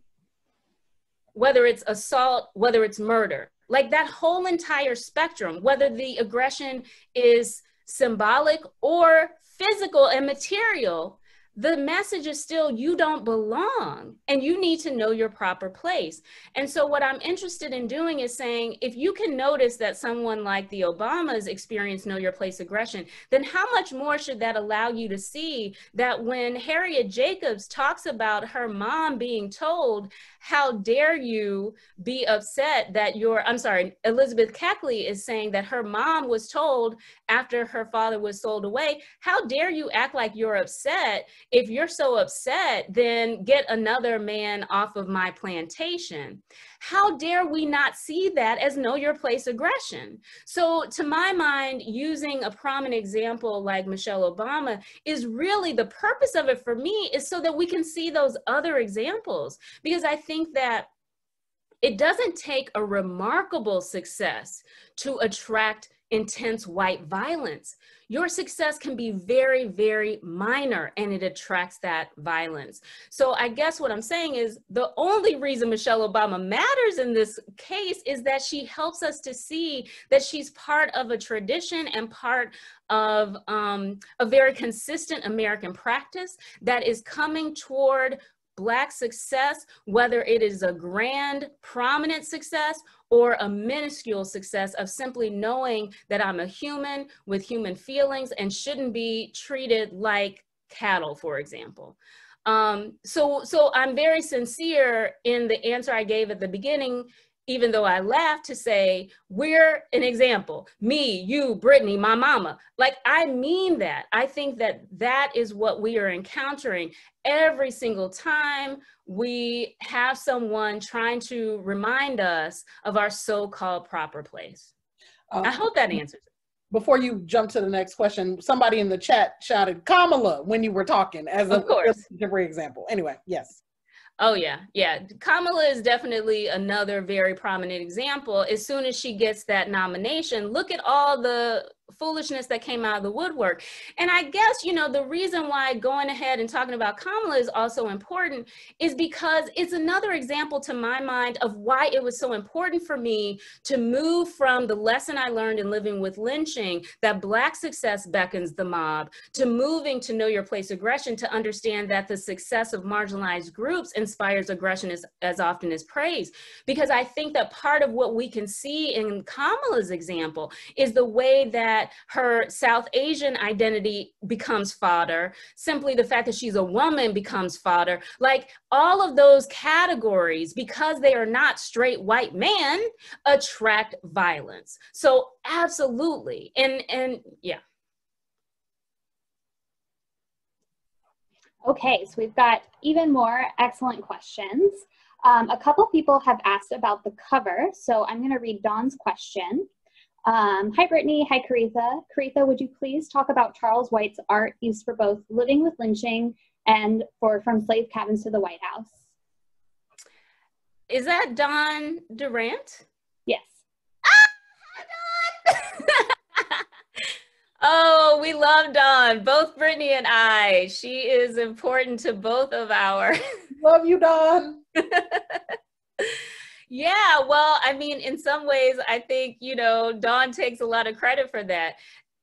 whether it's assault, whether it's murder, like that whole entire spectrum, whether the aggression is symbolic or physical and material, the message is still, you don't belong and you need to know your proper place. And so what I'm interested in doing is saying, if you can notice that someone like the Obamas experience know your place aggression, then how much more should that allow you to see that when Harriet Jacobs talks about her mom being told, how dare you be upset that Elizabeth Keckley is saying that her mom was told after her father was sold away, how dare you act like you're upset if you're so upset, then get another man off of my plantation. How dare we not see that as know your place aggression? So to my mind, using a prominent example like Michelle Obama is really, the purpose of it for me is so that we can see those other examples. Because I think that it doesn't take a remarkable success to attract intense white violence. Your success can be very, very minor and it attracts that violence. So I guess what I'm saying is the only reason Michelle Obama matters in this case is that she helps us to see that she's part of a tradition and part of a very consistent American practice that is coming toward Black success, whether it is a grand, prominent success or a minuscule success of simply knowing that I'm a human with human feelings and shouldn't be treated like cattle, for example. So I'm very sincere in the answer I gave at the beginning, even though I laugh to say, we're an example, me, you, Brittany, my mama. Like, I mean that. I think that that is what we are encountering every single time we have someone trying to remind us of our so-called proper place. I hope that answers it. Before you jump to the next question, somebody in the chat shouted Kamala when you were talking as a contemporary example. Anyway, yes. Oh yeah, yeah. Kamala is definitely another very prominent example. As soon as she gets that nomination, look at all the foolishness that came out of the woodwork. And I guess, you know, the reason why going ahead and talking about Kamala is also important is because it's another example to my mind of why it was so important for me to move from the lesson I learned in living with lynching, that Black success beckons the mob, to moving to know your place aggression, to understand that the success of marginalized groups inspires aggression as often as praise. Because I think that part of what we can see in Kamala's example is the way that her South Asian identity becomes fodder, simply the fact that she's a woman becomes fodder. Like, all of those categories, because they are not straight white men, attract violence. So absolutely, and yeah. Okay, so we've got even more excellent questions. A couple people have asked about the cover, so I'm going to read Dawn's question. Hi, Brittany. Hi, Koritha. Koritha, would you please talk about Charles White's art used for both living with lynching and for From Slave Cabins to the White House? Is that Dawn Durant? Yes. Ah, Dawn! Oh, we love Dawn, both Brittany and I. She is important to both of our... Love you, Dawn. Yeah, well, I mean, in some ways, I think, you know, Dawn takes a lot of credit for that.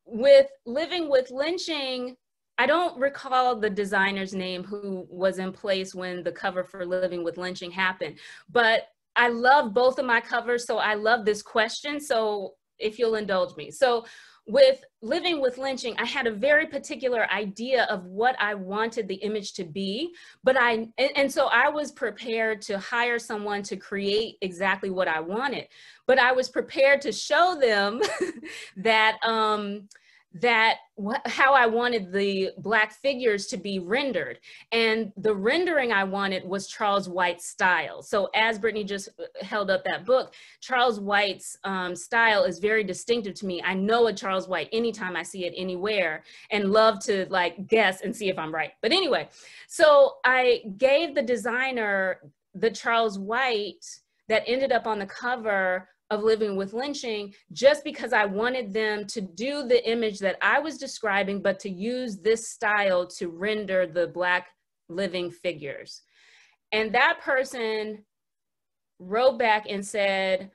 With living with lynching, I don't recall the designer's name who was in place when the cover for Living with Lynching happened, but I love both of my covers, so I love this question, so if you'll indulge me. So with Living with Lynching, I had a very particular idea of what I wanted the image to be, but so I was prepared to hire someone to create exactly what I wanted, but I was prepared to show them that how I wanted the Black figures to be rendered. And the rendering I wanted was Charles White's style. So as Brittany just held up that book, Charles White's style is very distinctive to me. I know a Charles White anytime I see it anywhere and love to like guess and see if I'm right. But anyway, so I gave the designer the Charles White that ended up on the cover of Living with Lynching, just because I wanted them to do the image that I was describing, but to use this style to render the Black living figures. And that person wrote back and said,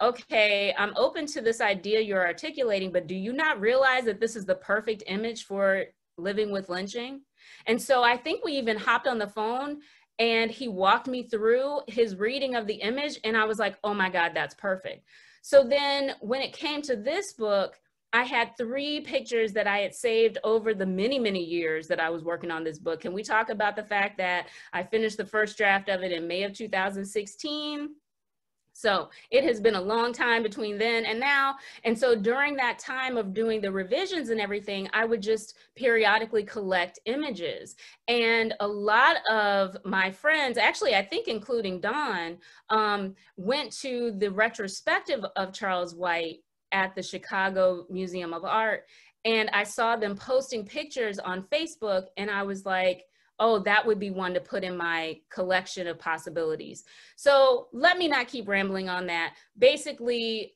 okay, I'm open to this idea you're articulating, but do you not realize that this is the perfect image for Living with Lynching? And so I think we even hopped on the phone and he walked me through his reading of the image, and I was like, oh my God, that's perfect. So then when it came to this book, I had 3 pictures that I had saved over the many, many years that I was working on this book. Can we talk about the fact that I finished the first draft of it in May of 2016? So it has been a long time between then and now. And so during that time of doing the revisions and everything, I would just periodically collect images. And a lot of my friends, actually, I think including Dawn, went to the retrospective of Charles White at the Chicago Museum of Art. And I saw them posting pictures on Facebook, and I was like, oh, that would be one to put in my collection of possibilities. So let me not keep rambling on that. Basically,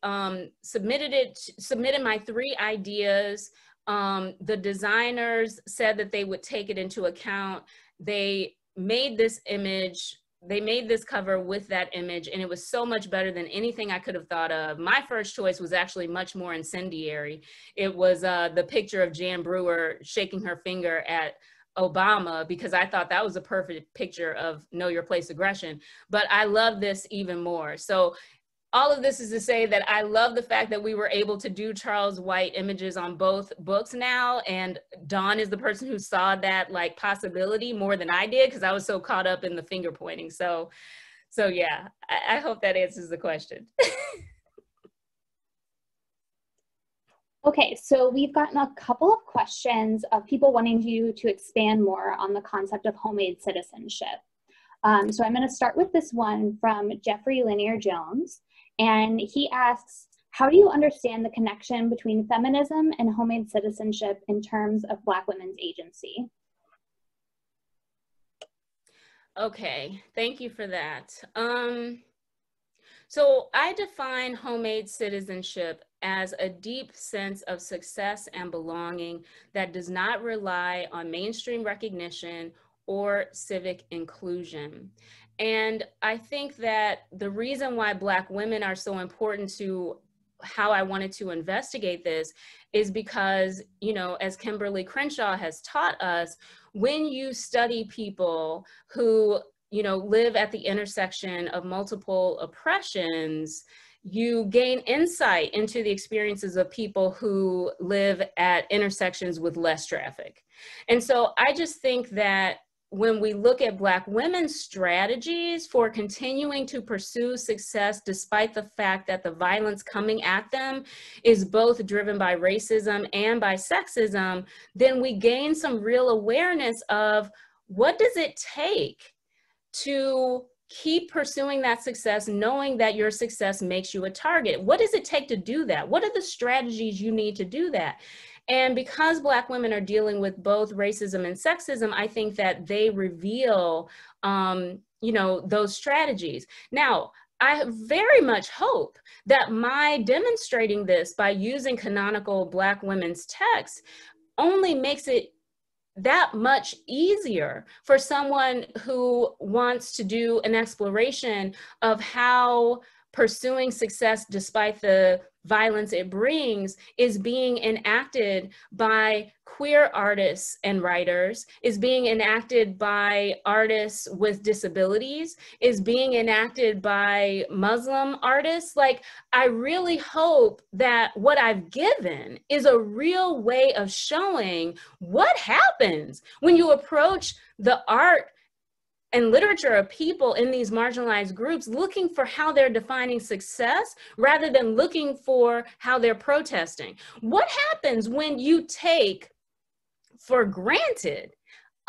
submitted my 3 ideas. The designers said that they would take it into account. They made this image, they made this cover with that image, and it was so much better than anything I could have thought of. My first choice was actually much more incendiary. It was the picture of Jan Brewer shaking her finger at Obama, because I thought that was a perfect picture of know your place aggression. But I love this even more. So all of this is to say that I love the fact that we were able to do Charles White images on both books now. And Dawn is the person who saw that like possibility more than I did, because I was so caught up in the finger pointing. So yeah, I hope that answers the question. Okay, so we've gotten a couple of questions of people wanting you to expand more on the concept of homemade citizenship. So I'm going to start with this one from Jeffrey Lanier Jones. And he asks, how do you understand the connection between feminism and homemade citizenship in terms of Black women's agency? Okay, thank you for that. So I define homemade citizenship as a deep sense of success and belonging that does not rely on mainstream recognition or civic inclusion. And I think that the reason why Black women are so important to how I wanted to investigate this is because, you know, as Kimberly Crenshaw has taught us, when you study people who, you know, live at the intersection of multiple oppressions, you gain insight into the experiences of people who live at intersections with less traffic. And so I just think that when we look at Black women's strategies for continuing to pursue success despite the fact that the violence coming at them is both driven by racism and by sexism, then we gain some real awareness of what does it take to keep pursuing that success, knowing that your success makes you a target. What does it take to do that? What are the strategies you need to do that? And because Black women are dealing with both racism and sexism, I think that they reveal, you know, those strategies. Now, I very much hope that my demonstrating this by using canonical Black women's texts only makes it that much easier for someone who wants to do an exploration of how pursuing success despite the violence it brings is being enacted by queer artists and writers, is being enacted by artists with disabilities, is being enacted by Muslim artists. Like, I really hope that what I've given is a real way of showing what happens when you approach the art and literature of people in these marginalized groups looking for how they're defining success rather than looking for how they're protesting. What happens when you take for granted,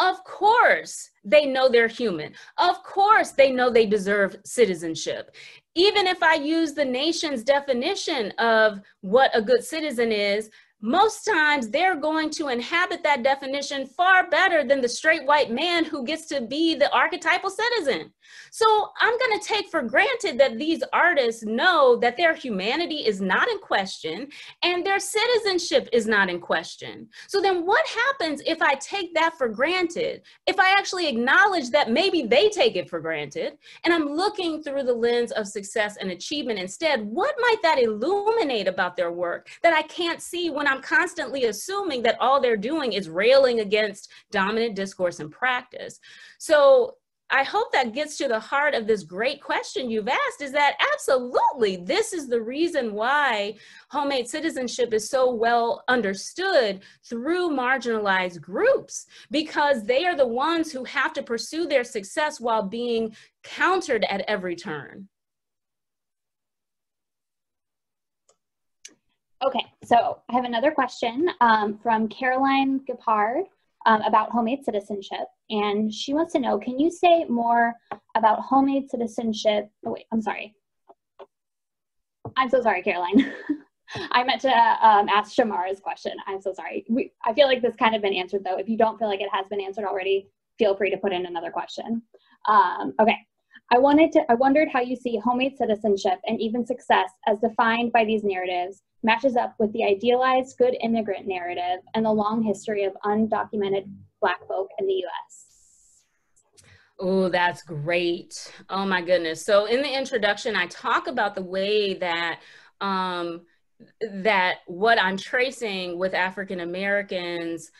of course, they know they're human. Of course, they know they deserve citizenship. Even if I use the nation's definition of what a good citizen is, most times they're going to inhabit that definition far better than the straight white man who gets to be the archetypal citizen. So I'm going to take for granted that these artists know that their humanity is not in question and their citizenship is not in question. So then what happens if I take that for granted? If I actually acknowledge that maybe they take it for granted and I'm looking through the lens of success and achievement instead, what might that illuminate about their work that I can't see when I'm constantly assuming that all they're doing is railing against dominant discourse and practice? So I hope that gets to the heart of this great question you've asked, is that absolutely, this is the reason why homemade citizenship is so well understood through marginalized groups, because they are the ones who have to pursue their success while being countered at every turn. So I have another question from Caroline Gepard about homemade citizenship. And she wants to know, can you say more about homemade citizenship? Oh, wait, I'm sorry. I'm so sorry, Caroline. I meant to ask Shamara's question. I'm so sorry. I feel like this kind of been answered though. If you don't feel like it has been answered already, feel free to put in another question. Okay. I wondered how you see homemade citizenship and even success as defined by these narratives matches up with the idealized good immigrant narrative and the long history of undocumented Black folk in the US. Oh, that's great. Oh my goodness. So in the introduction, I talk about the way that that what I'm tracing with African Americans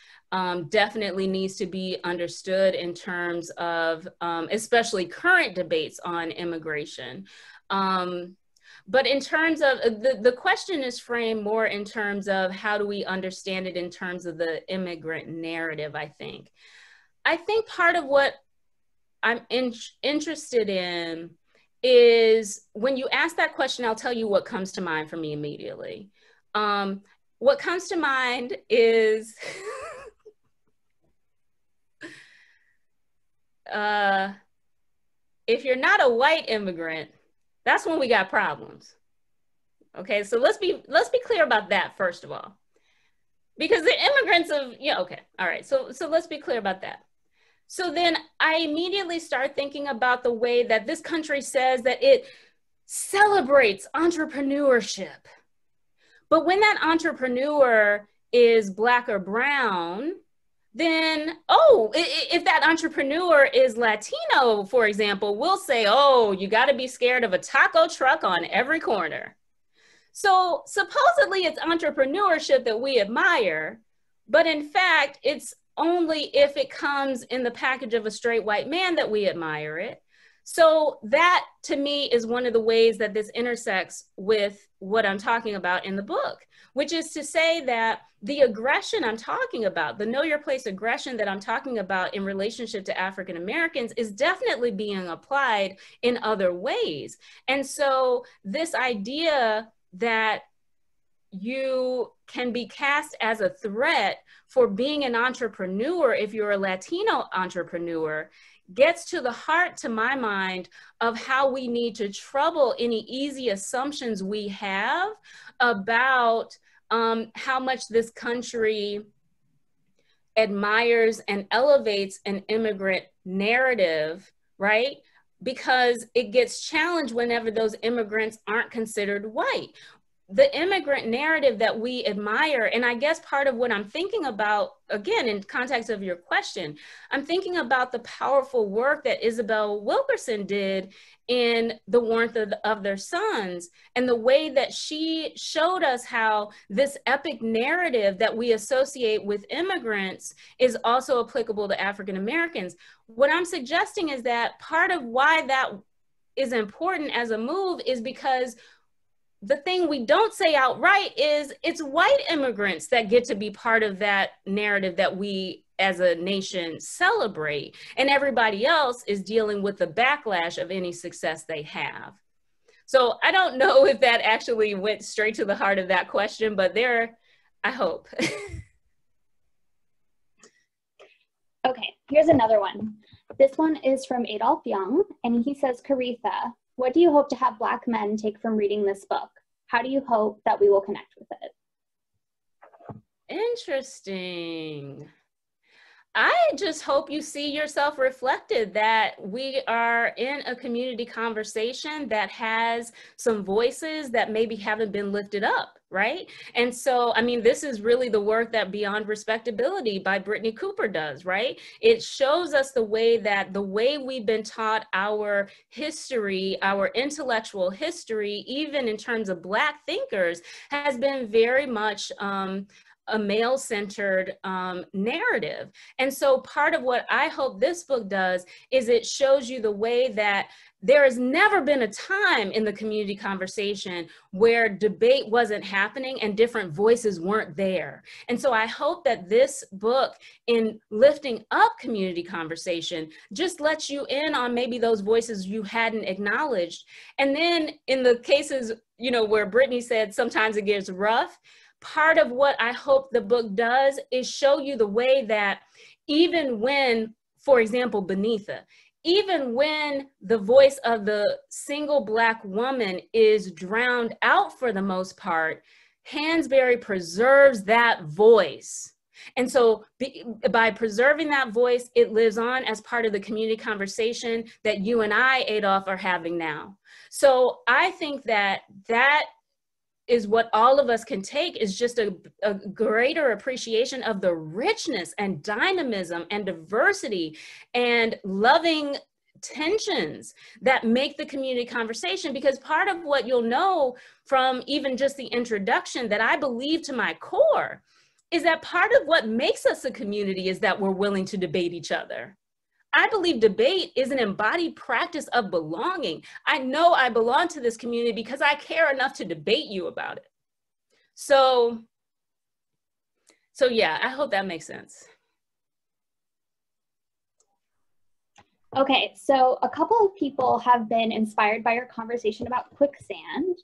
definitely needs to be understood in terms of especially current debates on immigration. But in terms of, the question is framed more in terms of how do we understand it in terms of the immigrant narrative, I think. I think part of what I'm interested in is when you ask that question, I'll tell you what comes to mind for me immediately. What comes to mind is if you're not a white immigrant, that's when we got problems. Okay, so let's be clear about that first of all, because the immigrants of okay, all right. So let's be clear about that. So then I immediately start thinking about the way that this country says that it celebrates entrepreneurship, but when that entrepreneur is Black or brown, then, oh, if that entrepreneur is Latino, for example, we'll say, oh, you got to be scared of a taco truck on every corner. So supposedly it's entrepreneurship that we admire, but in fact, it's only if it comes in the package of a straight white man that we admire it. So that to me is one of the ways that this intersects with what I'm talking about in the book, which is to say that the aggression I'm talking about, the know your place aggression that I'm talking about in relationship to African Americans is definitely being applied in other ways. And so this idea that you can be cast as a threat for being an entrepreneur if you're a Latino entrepreneur gets to the heart, to my mind, of how we need to trouble any easy assumptions we have about how much this country admires and elevates an immigrant narrative, right? Because it gets challenged whenever those immigrants aren't considered white. The immigrant narrative that we admire, and I guess part of what I'm thinking about, again, in context of your question, I'm thinking about the powerful work that Isabel Wilkerson did in The Warmth of Their Sons, and the way that she showed us how this epic narrative that we associate with immigrants is also applicable to African Americans. What I'm suggesting is that part of why that is important as a move is because the thing we don't say outright is it's white immigrants that get to be part of that narrative that we as a nation celebrate, and everybody else is dealing with the backlash of any success they have. So I don't know if that actually went straight to the heart of that question, but there, I hope. Okay, here's another one. This one is from Adolph Young, and he says, Koritha, what do you hope to have Black men take from reading this book? How do you hope that we will connect with it? Interesting. I just hope you see yourself reflected, that we are in a community conversation that has some voices that maybe haven't been lifted up, right? And so, I mean, this is really the work that Beyond Respectability by Brittany Cooper does, right? It shows us the way we've been taught our history, our intellectual history, even in terms of Black thinkers, has been very much a male-centered narrative. And so part of what I hope this book does is it shows you the way that there has never been a time in the community conversation where debate wasn't happening and different voices weren't there. And so I hope that this book, in lifting up community conversation, just lets you in on maybe those voices you hadn't acknowledged. And then in the cases, where Brittany said sometimes it gets rough, part of what I hope the book does is show you the way that even when, for example, Benitha, even when the voice of the single Black woman is drowned out for the most part, Hansberry preserves that voice. And so by preserving that voice, it lives on as part of the community conversation that you and I, Adolph, are having now. So I think that that is what all of us can take, is just a greater appreciation of the richness and dynamism and diversity and loving tensions that make the community conversation. Because part of what you'll know from even just the introduction that I believe to my core is that part of what makes us a community is that we're willing to debate each other. I believe debate is an embodied practice of belonging. I know I belong to this community because I care enough to debate you about it. So yeah, I hope that makes sense. Okay, so a couple of people have been inspired by your conversation about quicksand.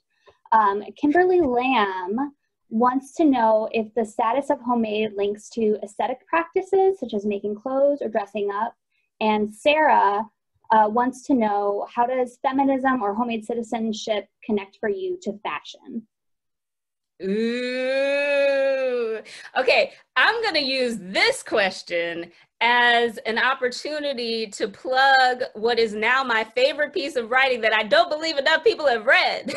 Kimberly Lamb wants to know if the status of homemade links to aesthetic practices, such as making clothes or dressing up. And Sarah wants to know, how does feminism or homemade citizenship connect for you to fashion? Ooh, okay, I'm gonna use this question as an opportunity to plug what is now my favorite piece of writing that I don't believe enough people have read,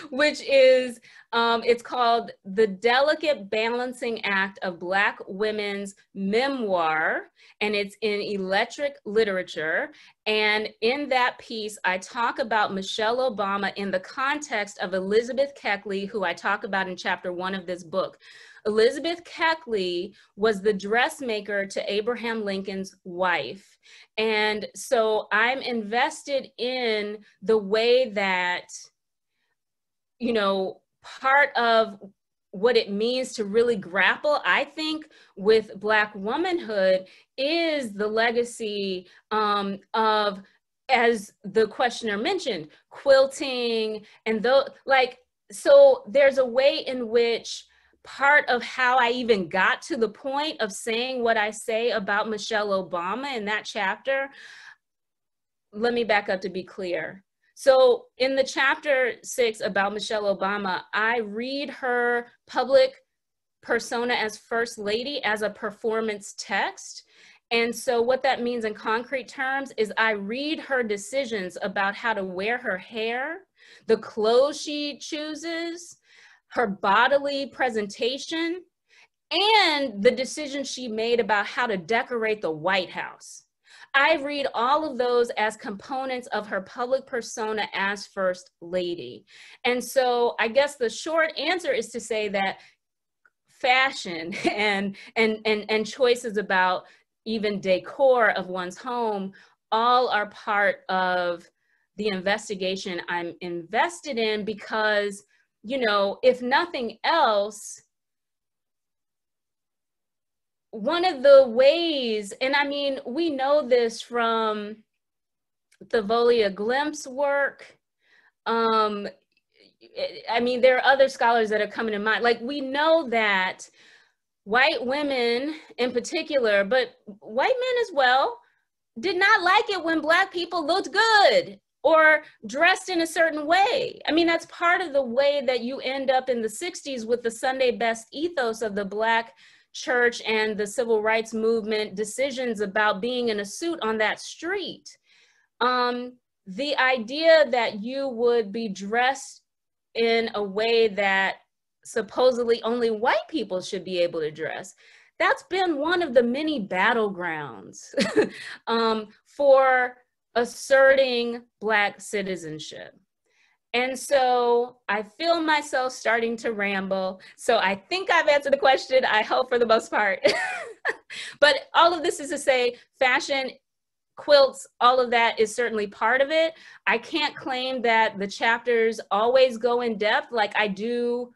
which is, it's called The Delicate Balancing Act of Black Women's Memoir, and it's in Electric Literature. And in that piece, I talk about Michelle Obama in the context of Elizabeth Keckley, who I talk about in chapter 1 of this book. Elizabeth Keckley was the dressmaker to Abraham Lincoln's wife. And so I'm invested in the way that, you know, part of what it means to really grapple, I think, with Black womanhood is the legacy of, as the questioner mentioned, quilting and so there's a way in which part of how I even got to the point of saying what I say about Michelle Obama in that chapter, let me back up to be clear. So in the chapter 6 about Michelle Obama, I read her public persona as First Lady as a performance text. And so what that means in concrete terms is I read her decisions about how to wear her hair, the clothes she chooses, her bodily presentation, and the decisions she made about how to decorate the White House. I read all of those as components of her public persona as First Lady. And so I guess the short answer is to say that fashion and choices about even decor of one's home all are part of the investigation I'm invested in, because, you know, if nothing else, one of the ways, and I mean, we know this from the Volia Glimpse work. I mean, there are other scholars that are coming to mind. Like, we know that white women in particular, but white men as well, did not like it when Black people looked good or dressed in a certain way. I mean, that's part of the way that you end up in the 60s with the Sunday best ethos of the Black church and the civil rights movement decisions about being in a suit on that street. The idea that you would be dressed in a way that supposedly only white people should be able to dress, that's been one of the many battlegrounds for asserting Black citizenship. And so I feel myself starting to ramble. So I think I've answered the question, I hope, for the most part. But all of this is to say, fashion, quilts, all of that is certainly part of it. I can't claim that the chapters always go in depth like I do.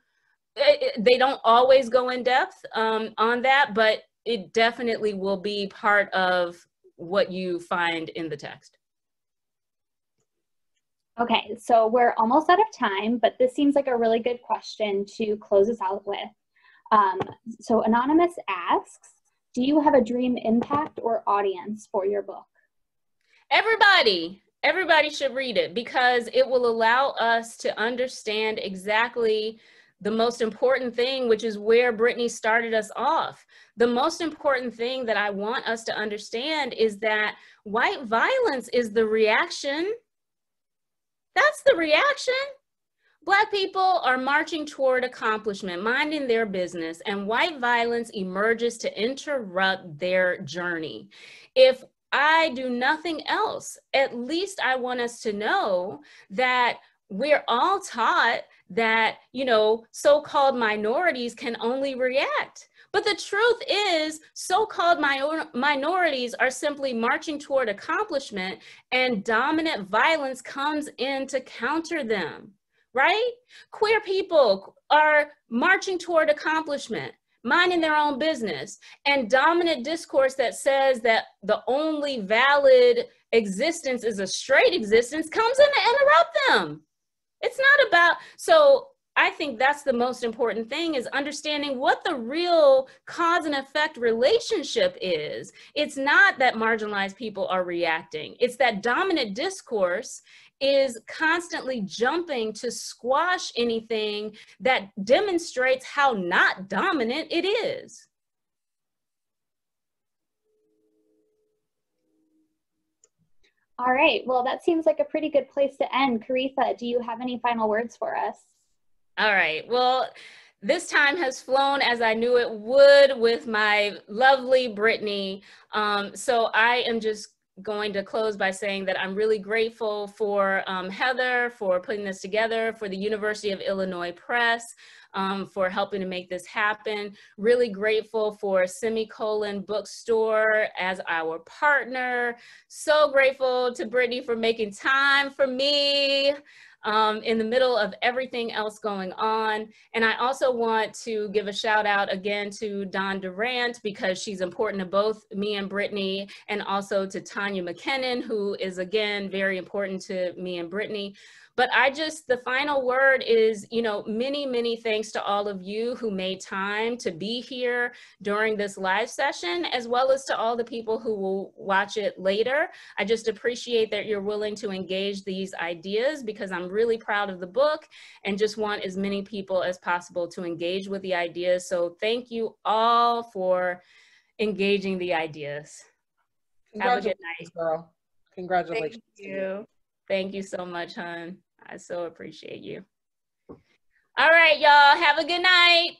They don't always go in depth on that, but it definitely will be part of what you find in the text. Okay, so we're almost out of time, but this seems like a really good question to close us out with. So Anonymous asks, do you have a dream impact or audience for your book? Everybody should read it because it will allow us to understand exactly the most important thing, which is where Brittany started us off. The most important thing that I want us to understand is that white violence is the reaction. That's the reaction. Black people are marching toward accomplishment, minding their business, and white violence emerges to interrupt their journey. If I do nothing else, at least I want us to know that we're all taught that, you know, so-called minorities can only react. But the truth is, so-called minorities are simply marching toward accomplishment, and dominant violence comes in to counter them. Right? Queer people are marching toward accomplishment, minding their own business, and dominant discourse that says that the only valid existence is a straight existence comes in to interrupt them. It's not about, so I think that's the most important thing, is understanding what the real cause and effect relationship is. It's not that marginalized people are reacting. It's that dominant discourse is constantly jumping to squash anything that demonstrates how not dominant it is. All right, well, that seems like a pretty good place to end. Koritha, do you have any final words for us? All right, well, this time has flown as I knew it would with my lovely Brittany. So I am just going to close by saying that I'm really grateful for Heather for putting this together, for the University of Illinois Press for helping to make this happen. Really grateful for Semicolon Bookstore as our partner. So grateful to Brittany for making time for me in the middle of everything else going on. And I also want to give a shout out again to Dawn Durant, because she's important to both me and Brittany, and also to Tanya McKinnon, who is again very important to me and Brittany. But the final word is, you know, many, many thanks to all of you who made time to be here during this live session, as well as to all the people who will watch it later. I just appreciate that you're willing to engage these ideas, because I'm really proud of the book and just want as many people as possible to engage with the ideas. So thank you all for engaging the ideas. Have a good night. Girl. Congratulations. Thank you. Thank you so much, hon. I so appreciate you. All right, y'all. Have a good night.